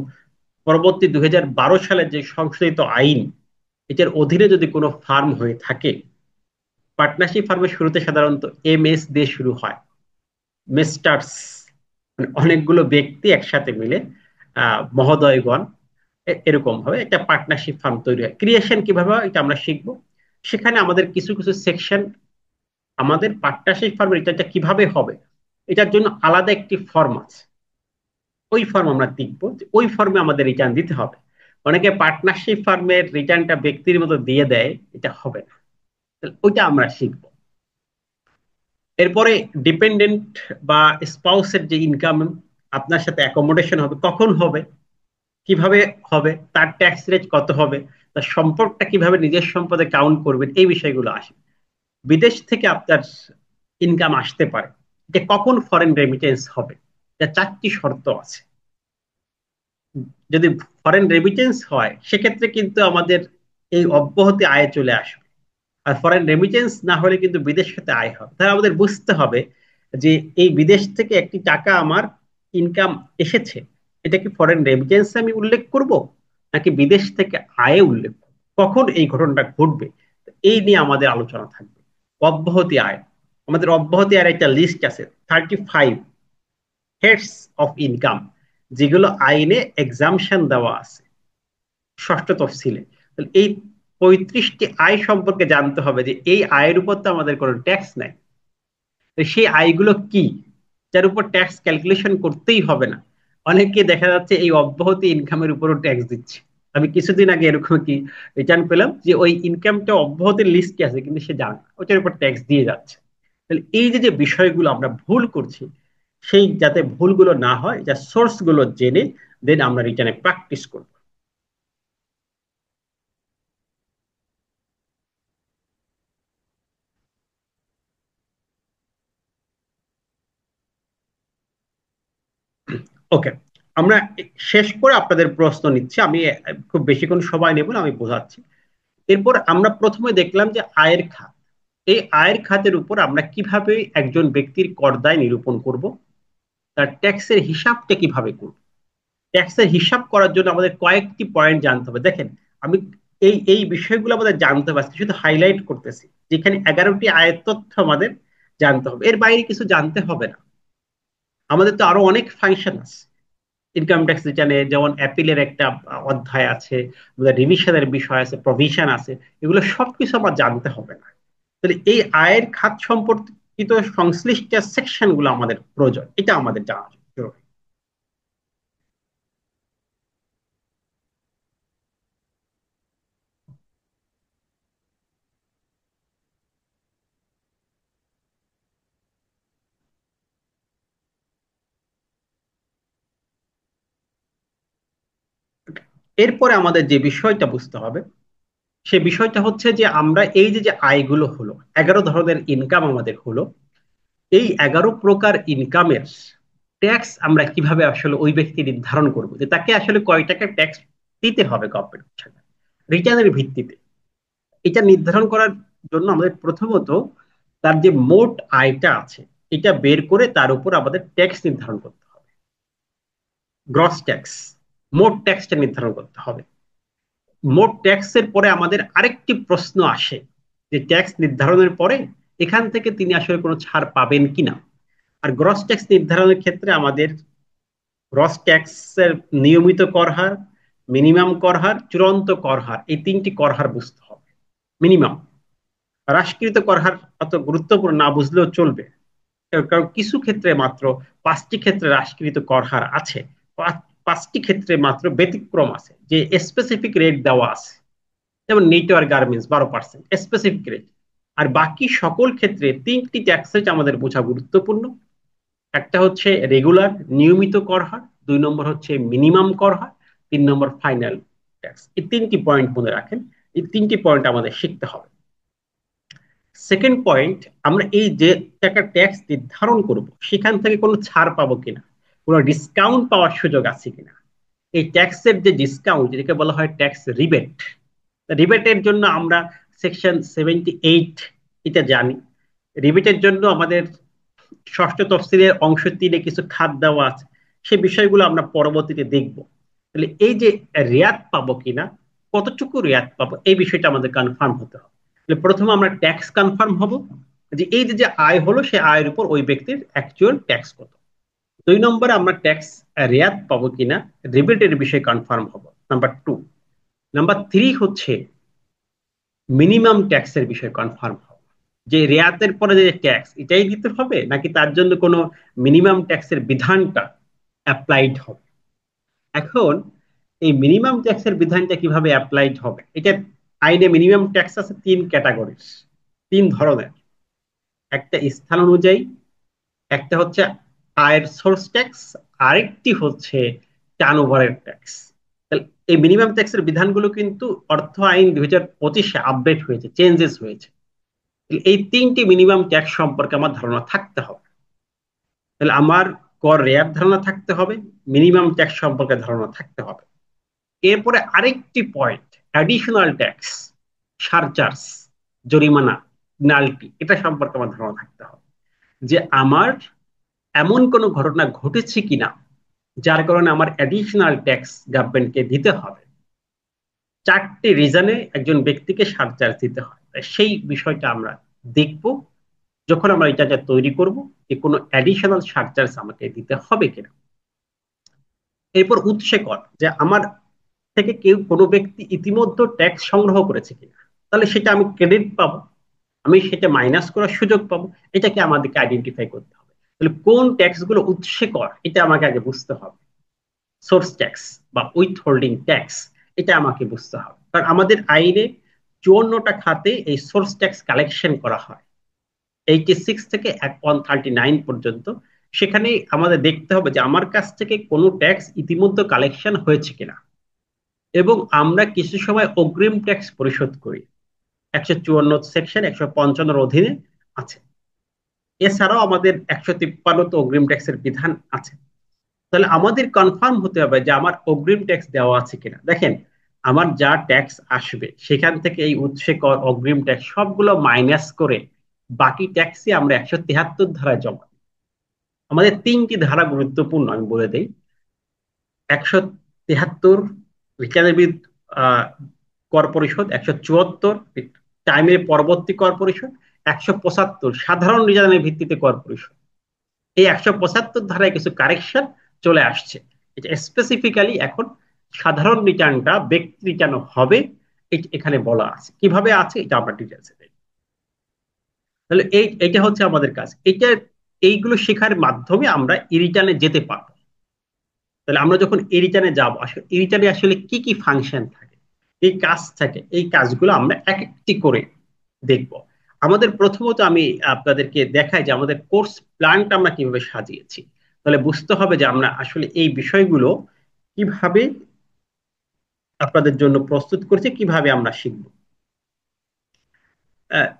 পরবর্তী 2012 সালের যে সংশোধিত আইন, এটার অধীনে যদি কোনো ফার্ম হয়ে থাকে, পার্টনারশিপ ফার্মের শুরুতে সাধারণত MS দিয়ে শুরু হয়, মিস্টার্স, মানে অনেকগুলো ব্যক্তি একসাথে মিলে, মহোদয়গণ, এরকম ভাবে একটা পার্টনারশিপ ফার্ম তৈরি হয়। ক্রিয়েশন কিভাবে হয় এটা আমরা শিখবো। সেখানে আমাদের কিছু কিছু সেকশন, আমাদের পার্টনারশিপ ফার্মের এটা কিভাবে হবে এটার জন্য আলাদা একটি ফর্ম আছে, ওই ফর্ম আমরা দেখবো যে ওই ফর্মে আমাদের রিটার্ন দিতে হবে। অনেকে পার্টনারশিপ ফার্মের রিটার্নটা ব্যক্তির মতো দিয়ে দেয়, এটা হবে না। তাহলে ওইটা আমরা শিখবো। এরপরে ডিপেন্ডেন্ট বা স্পাউসের যে ইনকাম আপনার সাথে অ্যাকোমোডেশন হবে, কখন হবে, কিভাবে হবে, তার ট্যাক্স রেট কত হবে, তার সম্পর্কটা কিভাবে নিজের সম্পদে কাউন্ট করবেন, এই বিষয়গুলো আসে। বিদেশ থেকে আপনার ইনকাম আসতে পারে, যে কখন ফরেন রেমিটেন্স হবে, এটা 4টি শর্ত আছে। যদি ফরেন রেমিটেন্স হয় সেক্ষেত্রে কিন্তু আমাদের এই অব্যাহতি আয় চলে আসবে। আর ফরেন রেমিটেন্স না হলে কিন্তু বিদেশ হতে আয় হবে। তাহলে আমাদের বুঝতে হবে যে এই বিদেশ থেকে একটি টাকা আমার ইনকাম এসেছে, এটা কি ফরেন রেমিটেন্স আমি উল্লেখ করব, নাকি বিদেশ থেকে আয়ে উল্লেখ করব, কখন এই ঘটনাটা ঘটবে, এই নিয়ে আমাদের আলোচনা থাকবে। অব্যাহতি আয়, আমাদের অব্যাহতি আয়ের একটা লিস্ট আছে, 35 হেডস অফ ইনকাম, যেগুলো আইনে এক্সামশন দেওয়া আছে ষষ্ঠ তফসিলে। তাহলে এই 35টি আয় সম্পর্কে জানতে হবে, যে এই আয়ের উপর তো আমাদের কোনো ট্যাক্স নাই। তো সেই আয়গুলো কি, যার উপর ট্যাক্স ক্যালকুলেশন করতেই হবে না। অনেকে দেখা যাচ্ছে এই অব্যাহতি ইনকামের উপরও ট্যাক্স দিচ্ছে। আমি কিছুদিন আগে এরকম কি রিটার্ন পেলাম, যে ওই ইনকামটা অব্যাহতির লিস্টে আছে কিন্তু সে জানে না, ওটার উপর ট্যাক্স দিয়ে যাচ্ছে। তাহলে এই যে যে বিষয়গুলো আমরা ভুল করছি, সেই যাতে ভুলগুলো না হয়, যা সোর্স গুলো জেনে দেন আমরা রিটার্নে প্র্যাকটিস করব। ওকে, আমরা শেষ করে আপনাদের প্রশ্ন নিচ্ছি। আমি খুব বেশিক্ষণ সময় নেব না, আমি বোঝাচ্ছি। এরপর আমরা প্রথমে দেখলাম যে আয়ের খাত। এই আয়ের খাতের উপর আমরা কিভাবে একজন ব্যক্তির কর দায় নিরূপণ করব, তার ট্যাক্সের হিসাবটা কিভাবে করব। ট্যাক্সের হিসাব করার জন্য আমাদের কয়েকটি পয়েন্ট জানতে হবে। দেখেন, আমি এই এই বিষয়গুলো আমাদের জানতে পারছি, শুধু হাইলাইট করতেছি, যেখানে 11টি আয়ের তথ্য আমাদের জানতে হবে, এর বাইরে কিছু জানতে হবে না। আমাদের তো আরো অনেক ফাংশন আছে ইনকাম ট্যাক্স রিটার্নে, যেমন অ্যাপিলের একটা অধ্যায় আছে, রিভিশনের বিষয় আছে, প্রভিশন আছে, এগুলো সবকিছু আমার জানতে হবে না। তাহলে এই আয়ের খাত সম্পর্কিত সংশ্লিষ্ট সেকশন গুলো আমাদের প্রয়োজন, এটা আমাদের জানা জরুরি। এরপরে আমাদের যে বিষয়টা বুঝতে হবে, সে বিষয়টা হচ্ছে যে আমরা এই যে যে আয়গুলো হলো, 11 ধরনের ইনকাম আমাদের হলো, এই 11 প্রকার ইনকামের ট্যাক্স আমরা কিভাবে আসলে ওই ব্যক্তি নির্ধারণ করবো, যে তাকে আসলে কয় টাকা ট্যাক্স দিতে হবে গভর্নমেন্ট রিটার্নের ভিত্তিতে। এটা নির্ধারণ করার জন্য আমাদের প্রথমত তার যে মোট আয়টা আছে এটা বের করে তার উপর আমাদের ট্যাক্স নির্ধারণ করতে হবে, গ্রস ট্যাক্স, মোট ট্যাক্সটা নির্ধারণ করতে হবে। মোট ট্যাক্সের পরে আমাদের আরেকটি প্রশ্ন আসে, যে ট্যাক্স নির্ধারণের পরে এখান থেকে তিনি আসলে কোনো ছাড় পাবেন কিনা। আর গ্রস ট্যাক্স নির্ধারণের ক্ষেত্রে আমাদের গ্রস ট্যাক্সের নিয়মিত কর হার, মিনিমাম কর হার, চূড়ান্ত কর হার, এই 3টি কর হার বুঝতে হবে। মিনিমাম, হ্রাসকৃত কর হার অত গুরুত্বপূর্ণ না বুঝলেও চলবে, কারণ কিছু ক্ষেত্রে মাত্র 5টি ক্ষেত্রে হ্রাসকৃত কর হার আছে, 5টি ক্ষেত্রে মাত্র ব্যতিক্রম আছে, যে স্পেসিফিক রেট দেওয়া আছে। যেমন নেটওয়ার্ক গার্মেন্টস 12% স্পেসিফিক রেট। আর বাকি সকল ক্ষেত্রে 3টি ট্যাক্স রেট আমাদের বোঝা গুরুত্বপূর্ণ। একটা হচ্ছে রেগুলার নিয়মিত কর হার, 2 নম্বর হচ্ছে মিনিমাম কর হার, 3 নম্বর ফাইনাল ট্যাক্স। এই 3টি পয়েন্ট মনে রাখেন, এই 3টি পয়েন্ট আমাদের শিখতে হবে। সেকেন্ড পয়েন্ট, আমরা এই যে টাকা ট্যাক্স নির্ধারণ করব সেখান থেকে কোনো ছাড় পাবো কিনা, কোনো ডিসকাউন্ট পাওয়ার সুযোগ আছে কিনা। এই ট্যাক্সের যে ডিসকাউন্ট, যেটাকে বলা হয় ট্যাক্স রিবেট, রিবেটের জন্য আমরা সেকশন 78 এটা জানি। রিবেটের জন্য আমাদের ষষ্ঠ তফসিলের অংশ 3-এ কিছু খাত দেওয়া আছে, সে বিষয়গুলো আমরা পরবর্তীতে দেখব। তাহলে এই যে রেয়াত পাবো কিনা, কতটুকু রেয়াত পাবো, এই বিষয়টা আমাদের কনফার্ম হতে হবে। তাহলে প্রথমে আমরা ট্যাক্স কনফার্ম হব, যে এই যে যে আয় হলো সে আয়ের উপর ওই ব্যক্তির অ্যাকচুয়াল ট্যাক্স কত। 2 নম্বরে আমরা ট্যাক্স রেয়াত পাবো কিনা, রিবেটের বিষয়ে কনফার্ম হব, নাম্বার 2। নাম্বার 3 হচ্ছে মিনিমাম ট্যাক্সের বিষয়ে কনফার্ম হব। যে রেয়াতের পরে যে ট্যাক্স এটাই দিতে হবে, নাকি তার জন্য কোনো মিনিমাম ট্যাক্সের বিধানটা অ্যাপ্লাইড হবে? এখন এই মিনিমাম ট্যাক্সের বিধানটা কিভাবে অ্যাপ্লাইড হবে, এটা আইনে মিনিমাম ট্যাক্স আছে তিন ক্যাটাগরির, তিন ধরনের। একটা স্থান অনুযায়ী, একটা হচ্ছে আয়ের সোর্স ট্যাক্স, আরেকটি হচ্ছে টার্নওভারের ট্যাক্স। এই মিনিমাম ট্যাক্সের বিধানগুলো কিন্তু অর্থ আইন 2025-এ আপডেট হয়েছে, চেঞ্জেস হয়েছে। এই তিনটি মিনিমাম ট্যাক্স সম্পর্কে আমার ধারণা থাকতে হবে। তাহলে আমার কর রেয়ার ধারণা থাকতে হবে, মিনিমাম ট্যাক্স সম্পর্কে ধারণা থাকতে হবে। এরপরে আরেকটি পয়েন্ট, অ্যাডিশনাল ট্যাক্স, সারচার্জ, জরিমানা, পেনাল্টি, এটা সম্পর্কে আমার ধারণা থাকতে হবে। যে আমার এমন কোনো ঘটনা ঘটেছে কিনা যার কারণে আমার অ্যাডিশনাল ট্যাক্স গভর্নমেন্টকে দিতে হবে। চারটি রিজনে একজন ব্যক্তিকে সারচার্জ দিতে হয়, সেই বিষয়টা আমরা দেখব যখন আমরা এটা তৈরি করব, যে কোনো অ্যাডিশনাল সারচার্জ আমাকে দিতে হবে কিনা। এরপর উৎসে কর, যে আমার থেকে কেউ কোনো ব্যক্তি ইতিমধ্যে ট্যাক্স সংগ্রহ করেছে কিনা, তাহলে সেটা আমি ক্রেডিট পাবো, আমি সেটা মাইনাস করার সুযোগ পাবো। এটাকে আমাদেরকে আইডেন্টিফাই করতে হবে। তাহলে কোন ট্যাক্স গুলো উৎসে কর, এটা আমাকে আগে বুঝতে হবে। সোর্স ট্যাক্স বা উইথ হোল্ডিং ট্যাক্স, এটা আমাকে বুঝতে হবে, কারণ আমাদের আইনে 54টা খাতে এই সোর্স ট্যাক্স কালেকশন করা হয়, 86 থেকে 139 পর্যন্ত। সেখানে আমাদের দেখতে হবে যে আমার কাছ থেকে কোনো ট্যাক্স ইতিমধ্যে কালেকশন হয়েছে কিনা, এবং আমরা কিছু সময় অগ্রিম ট্যাক্স পরিশোধ করি, 154 সেকশন 155 অধীনে আছে। এছাড়াও আমাদের 153 অগ্রিম ট্যাক্সের বিধান আছে। তাহলে আমাদের কনফার্ম হতে হবে যে আমার অগ্রিম ট্যাক্স দেওয়া আছে কিনা। দেখেন, আমার যা ট্যাক্স আসবে সেখান থেকে এই উৎসে কর, অগ্রিম ট্যাক্স সবগুলো মাইনাস করে বাকি ট্যাক্সই আমরা 173 ধারায় জমা দিই। আমাদের তিনটি ধারা গুরুত্বপূর্ণ, আমি বলে দেই। 173 রিটার্নের কর পরিশোধ, 174 টাইমের পরবর্তী কর পরিশোধ, 175 সাধারণ রিটার্নের ভিত্তিতে কর পরিশোধ। এই 175 ধারায় কিছু কারেকশন চলে আসছে। এটা স্পেসিফিক্যালি এখন সাধারণ রিটার্নটা ব্যক্তি রিটার্ন হবে, এখানে বলা আছে। কিভাবে আছে এটা আমরা ডিটেলসে দেখি। তাহলে এইটা হচ্ছে আমাদের কাজ। এটা এইগুলো শেখার মাধ্যমে আমরা ই রিটার্নে যেতে পারবো। তাহলে আমরা যখন ই রিটার্নে যাবো, আসলে ই রিটার্নে আসলে কি কি ফাংশন থাকে, এই কাজ থাকে, এই কাজগুলো আমরা এক একটি করে দেখব। আমাদের প্রথমত আমি আপনাদেরকে দেখাই যে আমাদের কোর্স প্ল্যানটা আমরা কিভাবে সাজিয়েছি। তাহলে বুঝতে হবে যে আমরা আসলে এই বিষয়গুলো কিভাবে আপনাদের জন্য প্রস্তুত করছি, কিভাবে আমরা শিখব।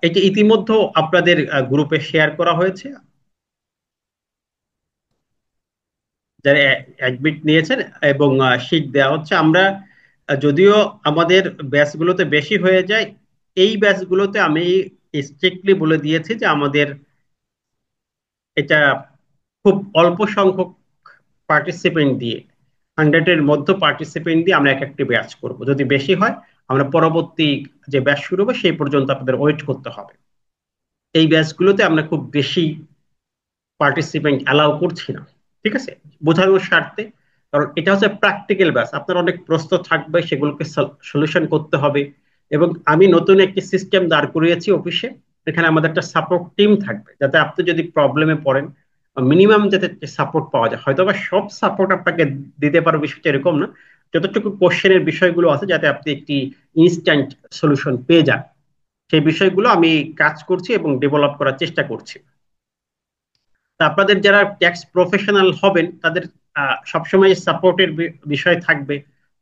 এটি ইতিমধ্যে আপনাদের গ্রুপে শেয়ার করা হয়েছে, যারা অ্যাডমিট নিয়েছেন, এবং শীট দেওয়া হচ্ছে। আমরা যদিও আমাদের ব্যাচগুলোতে বেশি হয়ে যায়, এই ব্যাচগুলোতে আমি স্ট্রিক্টলি বলে দিয়েছি যে আমাদের এটা খুব অল্প সংখ্যক পার্টিসিপেন্ট দিয়ে, 100-এর মধ্যে পার্টিসিপেন্ট দিয়ে আমরা এক একটি ব্যাচ করব। যদি বেশি হয়, আমরা পরবর্তী যে ব্যাচ শুরু হবে সেই পর্যন্ত আপনাদের ওয়েট করতে হবে। এই ব্যাচগুলোতে আমরা খুব বেশি পার্টিসিপেন্ট অ্যালাউ করছি না, ঠিক আছে, বোঝানোর স্বার্থে। কারণ এটা হচ্ছে প্র্যাকটিক্যাল ব্যাস, আপনার অনেক প্রশ্ন থাকবে, সেগুলোকে সলিউশন করতে হবে। এবং আমি নতুন একটি সিস্টেম দাঁড় করিয়েছি অফিসে, এখানে আমাদের একটা সাপোর্ট টিম থাকবে, যাতে আপনি যদি প্রবলেমে পড়েন মিনিমাম যাতে সাপোর্ট পাওয়া যায়। হয়তো বা সব সাপোর্ট আপনাকে দিতে পারো, বিষয়টা এরকম না, যতটুকু কোশ্চেনের বিষয়গুলো আছে যাতে আপনি একটি ইনস্ট্যান্ট সলিউশন পেয়ে যান, সেই বিষয়গুলো আমি কাজ করছি এবং ডেভেলপ করার চেষ্টা করছি। তা আপনাদের যারা ট্যাক্স প্রফেশনাল হবেন তাদের সবসময় সাপোর্টের বিষয় থাকবে,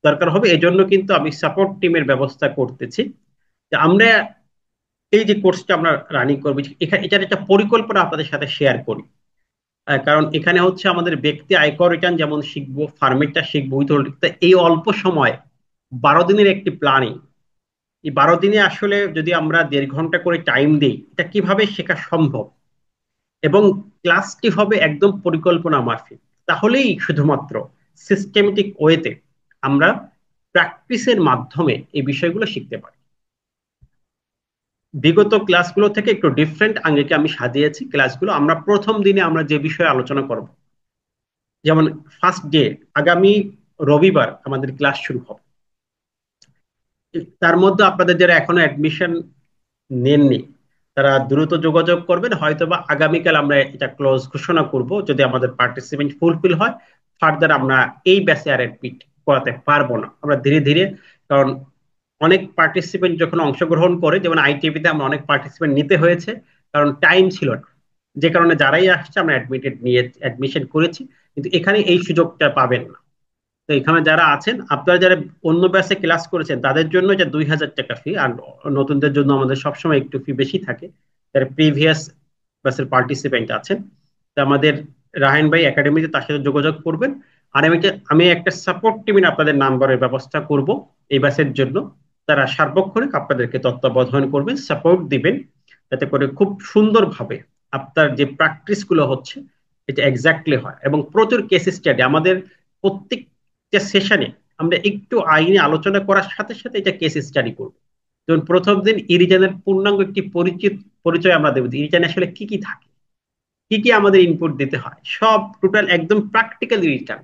দরকার হবে। এজন্য কিন্তু আমি সাপোর্ট টিমের ব্যবস্থা করতেছি। যে আমরা এই যে কোর্সটা আমরা রানিং করবো, এখানে এটার একটা পরিকল্পনা আপনাদের সাথে শেয়ার করি। কারণ এখানে হচ্ছে আমাদের ব্যক্তি আয়কর রিটার্ন যেমন শিখবো, ফার্মেটটা শিখবো, এই অল্প সময় 12 দিনের একটি প্ল্যানিং। এই 12 দিনে আসলে যদি আমরা 1.5 ঘন্টা করে টাইম দিই, এটা কিভাবে শেখা সম্ভব, এবং ক্লাসটি হবে একদম পরিকল্পনা মাফিক, তাহলেই শুধুমাত্র সিস্টেমেটিক ওয়েতে আমরা প্র্যাকটিসের মাধ্যমে এই বিষয়গুলো শিখতে পারি। বিগত ক্লাসগুলো থেকে একটু ডিফারেন্ট আঙ্গিকে আমি সাজিয়েছি ক্লাসগুলো। আমরা প্রথম দিনে আমরা যে বিষয়ে আলোচনা করব, যেমন ফার্স্ট ডে, আগামী রবিবার আমাদের ক্লাস শুরু হবে। তার মধ্যে আপনাদের যারা এখনো অ্যাডমিশন নেননি, তারা দ্রুত যোগাযোগ করবেন, হয়তোবা আগামীকাল আমরা এটা ক্লোজ ঘোষণা করব। যদি আমাদের পার্টিসিপেন্ট ফুলফিল হয়, ফার্দার আমরা এই ব্যাচে আর রিপিট করাতে পারবো না, আমরা ধীরে ধীরে। কারণ অনেক পার্টিসিপেন্ট যখন অংশগ্রহণ করে, যেমন আইটিভিতে আমরা অনেক পার্টিসিপেন্ট নিতে হয়েছে, কারণ টাইম ছিল না। যে কারণে যারাই আসছে আমরা অ্যাডমিটেড নিয়ে অ্যাডমিশন করেছি, কিন্তু এখানে এই সুযোগটা পাবেন না। তো এখানে যারা আছেন, আপনারা যারা অন্য ব্যাচে ক্লাস করেছেন তাদের জন্য যে 2,000 টাকা ফি, আর নতুনদের জন্য আমাদের সবসময় একটু ফি বেশি থাকে, যারা প্রিভিয়াস ব্যাচের পার্টিসিপেন্ট আছেন। তো আমাদের রাহান ভাই একাডেমিতে তার সাথে যোগাযোগ করবেন। আর আমি একটা সাপোর্ট টিমের আপনাদের নাম্বারের ব্যবস্থা করব এই ব্যাচের জন্য। তারা সার্বক্ষণিক আপনাদেরকে তত্ত্বাবধান করবেন, সাপোর্ট দিবেন, যাতে করে খুব সুন্দরভাবে আপনার যে প্র্যাকটিস গুলো হচ্ছে এটা এক্স্যাক্টলি হয়। এবং প্রচুর কেস স্টাডি আমাদের প্রত্যেকটা সেশনে আমরা একটু আইনে আলোচনা করার সাথে সাথে এটা কেস স্টাডি করব। যেমন প্রথম দিন ইরিজানের পূর্ণাঙ্গ একটি পরিচয় আমরা দেবো, ইরিজান আসলে কি কি থাকে, কি কি আমাদের ইনপুট দিতে হয়, সব টোটাল একদম প্র্যাকটিক্যাল রিটার্ন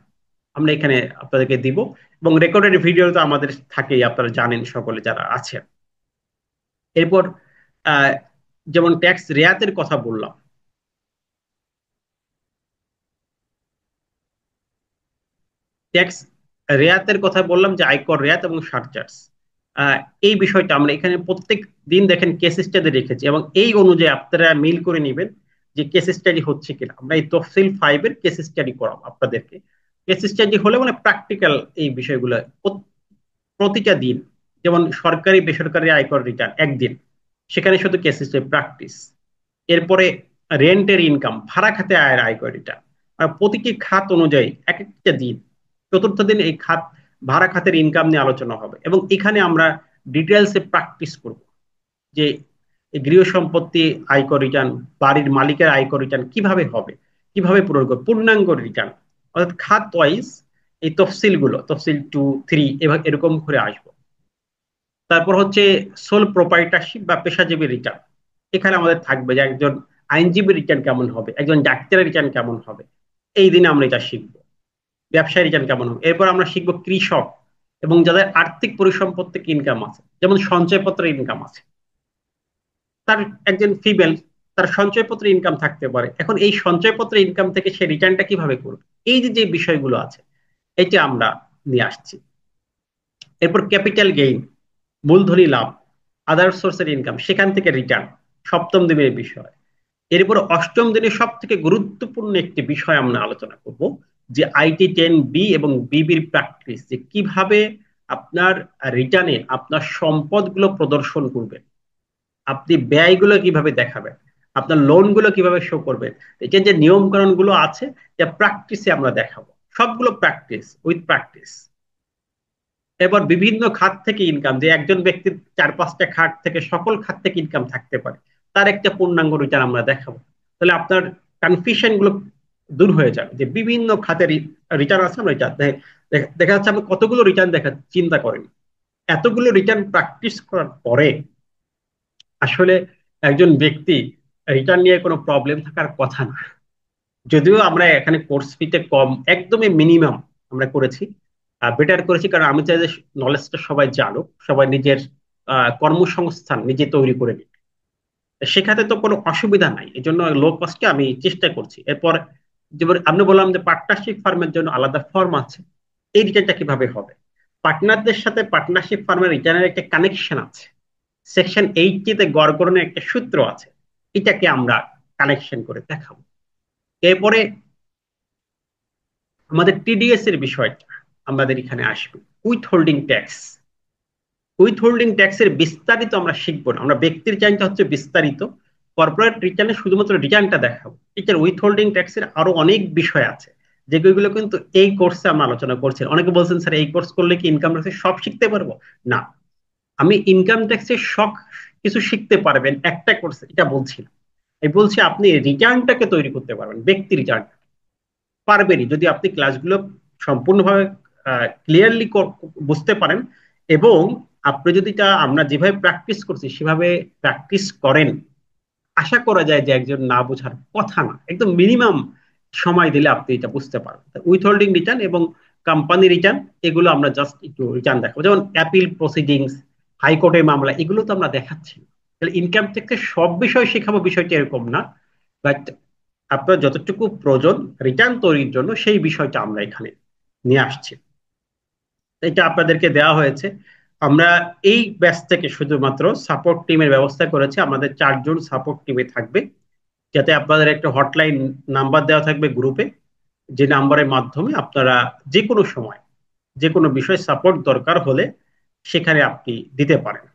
আমরা এখানে আপনাদেরকে দিব। এবং রেকর্ডেড ভিডিও তো আমাদের থাকেই, আপনারা জানেন সকলে যারা আছেন। এরপর আহ, যেমন ট্যাক্স রেয়াতের কথা বললাম, ট্যাক্স রেয়াতের কথা বললাম, যে আয়কর রেয়াত এবং সারচার্জ, আহ, এই বিষয়টা আমরা এখানে প্রত্যেক দিন দেখেন কেস স্টাডি রেখেছি, এবং এই অনুযায়ী আপনারা মিল করে নেবেন যে কেস স্টাডি হচ্ছে কিনা। আমরা এই তফসিল 5-এর কেস স্টাডি করাবো আপনাদেরকে। কেস স্টাডি হলে মানে প্র্যাকটিক্যাল এই বিষয়গুলো প্রতিটা দিন। যেমন সরকারি বেসরকারি আয়কর রিটার্ন একদিন, সেখানে শুধু কেস স্টাডি প্র্যাকটিস। এরপরে রেন্টের ইনকাম, ভাড়া খাতে আয়ের আয়কর রিটার্ন, প্রতিটি খাত অনুযায়ী এক একটা দিন। চতুর্থ দিন এই খাত ভাড়া খাতের ইনকাম নিয়ে আলোচনা হবে, এবং এখানে আমরা ডিটেলসে প্র্যাকটিস করব যে এই গৃহ সম্পত্তি আয়কর রিটার্ন, বাড়ির মালিকের আয়কর রিটার্ন কিভাবে হবে, কিভাবে পূরণ করবে, পূর্ণাঙ্গ রিটার্ন, অর্থাৎ খাত ওয়াইজ এই তফসিলগুলো, তফসিল 2, 3 এরকম করে আসবো। তারপর হচ্ছে সোল প্রোপাইটারশিপ বা পেশাজীবী রিটার্ন। এখানে আমাদের থাকবে যে একজন আইনজীবী রিটার্ন কেমন হবে, একজন ডাক্তারের রিটার্ন কেমন হবে, এই দিনে আমরা এটা শিখবো। ব্যবসায়ী রিটার্ন কেমন হবে, এরপর আমরা শিখবো কৃষক এবং যাদের আর্থিক পরিসম্পদ থেকে ইনকাম আছে, যেমন সঞ্চয়পত্রের ইনকাম আছে। তার একজন ফিমেল, তার সঞ্চয়পত্রে ইনকাম থাকতে পারে, এখন এই সঞ্চয়পত্রের ইনকাম থেকে সে রিটার্নটা কিভাবে করবে, এই যে যে বিষয়গুলো আছে এটা আমরা নিয়ে আসছি। এরপর ক্যাপিটাল গেইন, মূলধনী লাভ, আদার সোর্সের ইনকাম, সেখান থেকে রিটার্ন, সপ্তম দিনের বিষয়। এরপর অষ্টম দিনে সব থেকে গুরুত্বপূর্ণ একটি বিষয় আমরা আলোচনা করব, যে IT10B এবং বিবির প্র্যাকটিস, যে কিভাবে আপনার রিটার্নে আপনার সম্পদগুলো প্রদর্শন করবেন, আপনি ব্যয়গুলো কিভাবে দেখাবেন, আপনার লোনগুলো কিভাবে শো করবেন। এটা যে নিয়মকানুন গুলো আছে, যা প্র্যাকটিসে আমরা দেখাবো, সবগুলো প্র্যাকটিস উইথ প্র্যাকটিস। এবার বিভিন্ন খাত থেকে ইনকাম, যে একজন ব্যক্তির 4-5টা খাত থেকে, সকল খাত থেকে ইনকাম থাকতে পারে, তার একটা পূর্ণাঙ্গ রিটার্ন আমরা দেখাবো। তাহলে আপনার কনফিউশন গুলো দূর হয়ে যাবে, যে বিভিন্ন খাতের রিটার্ন আছে, আমরা এটা দেখা যাচ্ছে আপনি কতগুলো রিটার্ন দেখা চিন্তা করেন। এতগুলো রিটার্ন প্র্যাকটিস করার পরে আসলে একজন ব্যক্তি রিটার্ন নিয়ে কোনো প্রবলেম থাকার কথা না। যদিও আমরা এখানে কোর্স ফিতে কম, একদমই মিনিমাম আমরা করেছি, বেটার করেছি, কারণ আমি চাই যে নলেজটা সবাই জানুক, সবাই নিজের কর্মসংস্থান নিজে তৈরি করে নিক। সেখানে তো কোনো অসুবিধা নাই, এই জন্য লো কস্টে আমি চেষ্টা করছি। এরপর যেমন আপনি বললাম যে পার্টনারশিপ ফার্মের জন্য আলাদা ফর্ম আছে, এই রিটার্নটা কিভাবে হবে, পার্টনারদের সাথে পার্টনারশিপ ফার্মের রিটার্নের একটা কানেকশন আছে, সেকশন 80-তে গড়গড়নের একটা সূত্র আছে, এটাকে আমরা কানেকশন করে দেখাবো। এরপরে আমাদের TDS এর বিষয়টা আমাদের এখানে আসবে, with holding tax. With holding ট্যাক্সের বিস্তারিত আমরা শিখবো না, আমরা ব্যক্তির রিটার্নটা হচ্ছে বিস্তারিত, কর্পোরেট রিটার্নে শুধুমাত্র রিটার্নটা দেখাবো। এটার উইথ হোল্ডিং ট্যাক্সের আরো অনেক বিষয় আছে, যেগুলো কিন্তু এই কোর্সে আমরা আলোচনা করছি। অনেকে বলছেন স্যার এই কোর্স করলে কি ইনকাম ট্যাক্সের সব শিখতে পারবো? না, আমি ইনকাম ট্যাক্সের সব কিছু শিখতে পারবেন একটা কোর্সে এটা বলছি না। আমি বলছি আপনি রিটার্নটাকে তৈরি করতে পারবেন, ব্যক্তি রিটার্ন পারবেনই, যদি আপনি ক্লাসগুলো সম্পূর্ণভাবে ক্লিয়ারলি বুঝতে পারেন, এবং আপনি যদি তা আমরা যেভাবে প্র্যাকটিস করছি সেভাবে প্র্যাকটিস করেন, আশা করা যায় যে একজন না বোঝার কথা না, একদম মিনিমাম সময় দিলে আপনি এটা বুঝতে পারবেন। উইথ হোল্ডিং রিটার্ন এবং কোম্পানি রিটার্ন, এগুলো আমরা জাস্ট একটু রিটার্ন দেখাবো, যেমন অ্যাপিল প্রসিডিংস, হাইকোর্টের মামলা, এগুলো তো আমরা দেখাচ্ছি না। ইনকাম ট্যাক্সে সব বিষয় শেখাবো বিষয়টা এরকম না, বাট আপনার যতটুকু প্রয়োজন রিটার্ন তৈরির জন্য সেই বিষয়টা আমরা এখানে নিয়ে আসছি। এটা আপনাদেরকে দেওয়া হয়েছে। আমরা এই ব্যাচ থেকে শুধুমাত্র সাপোর্ট টিমের ব্যবস্থা করেছি, আমাদের 4 জন সাপোর্ট টিমে থাকবে, যাতে আপনাদের একটা হটলাইন নাম্বার দেওয়া থাকবে গ্রুপে, যে নাম্বারের মাধ্যমে আপনারা যে কোনো সময় যে কোনো বিষয় সাপোর্ট দরকার হলে সেখানে আপনি দিতে পারেন।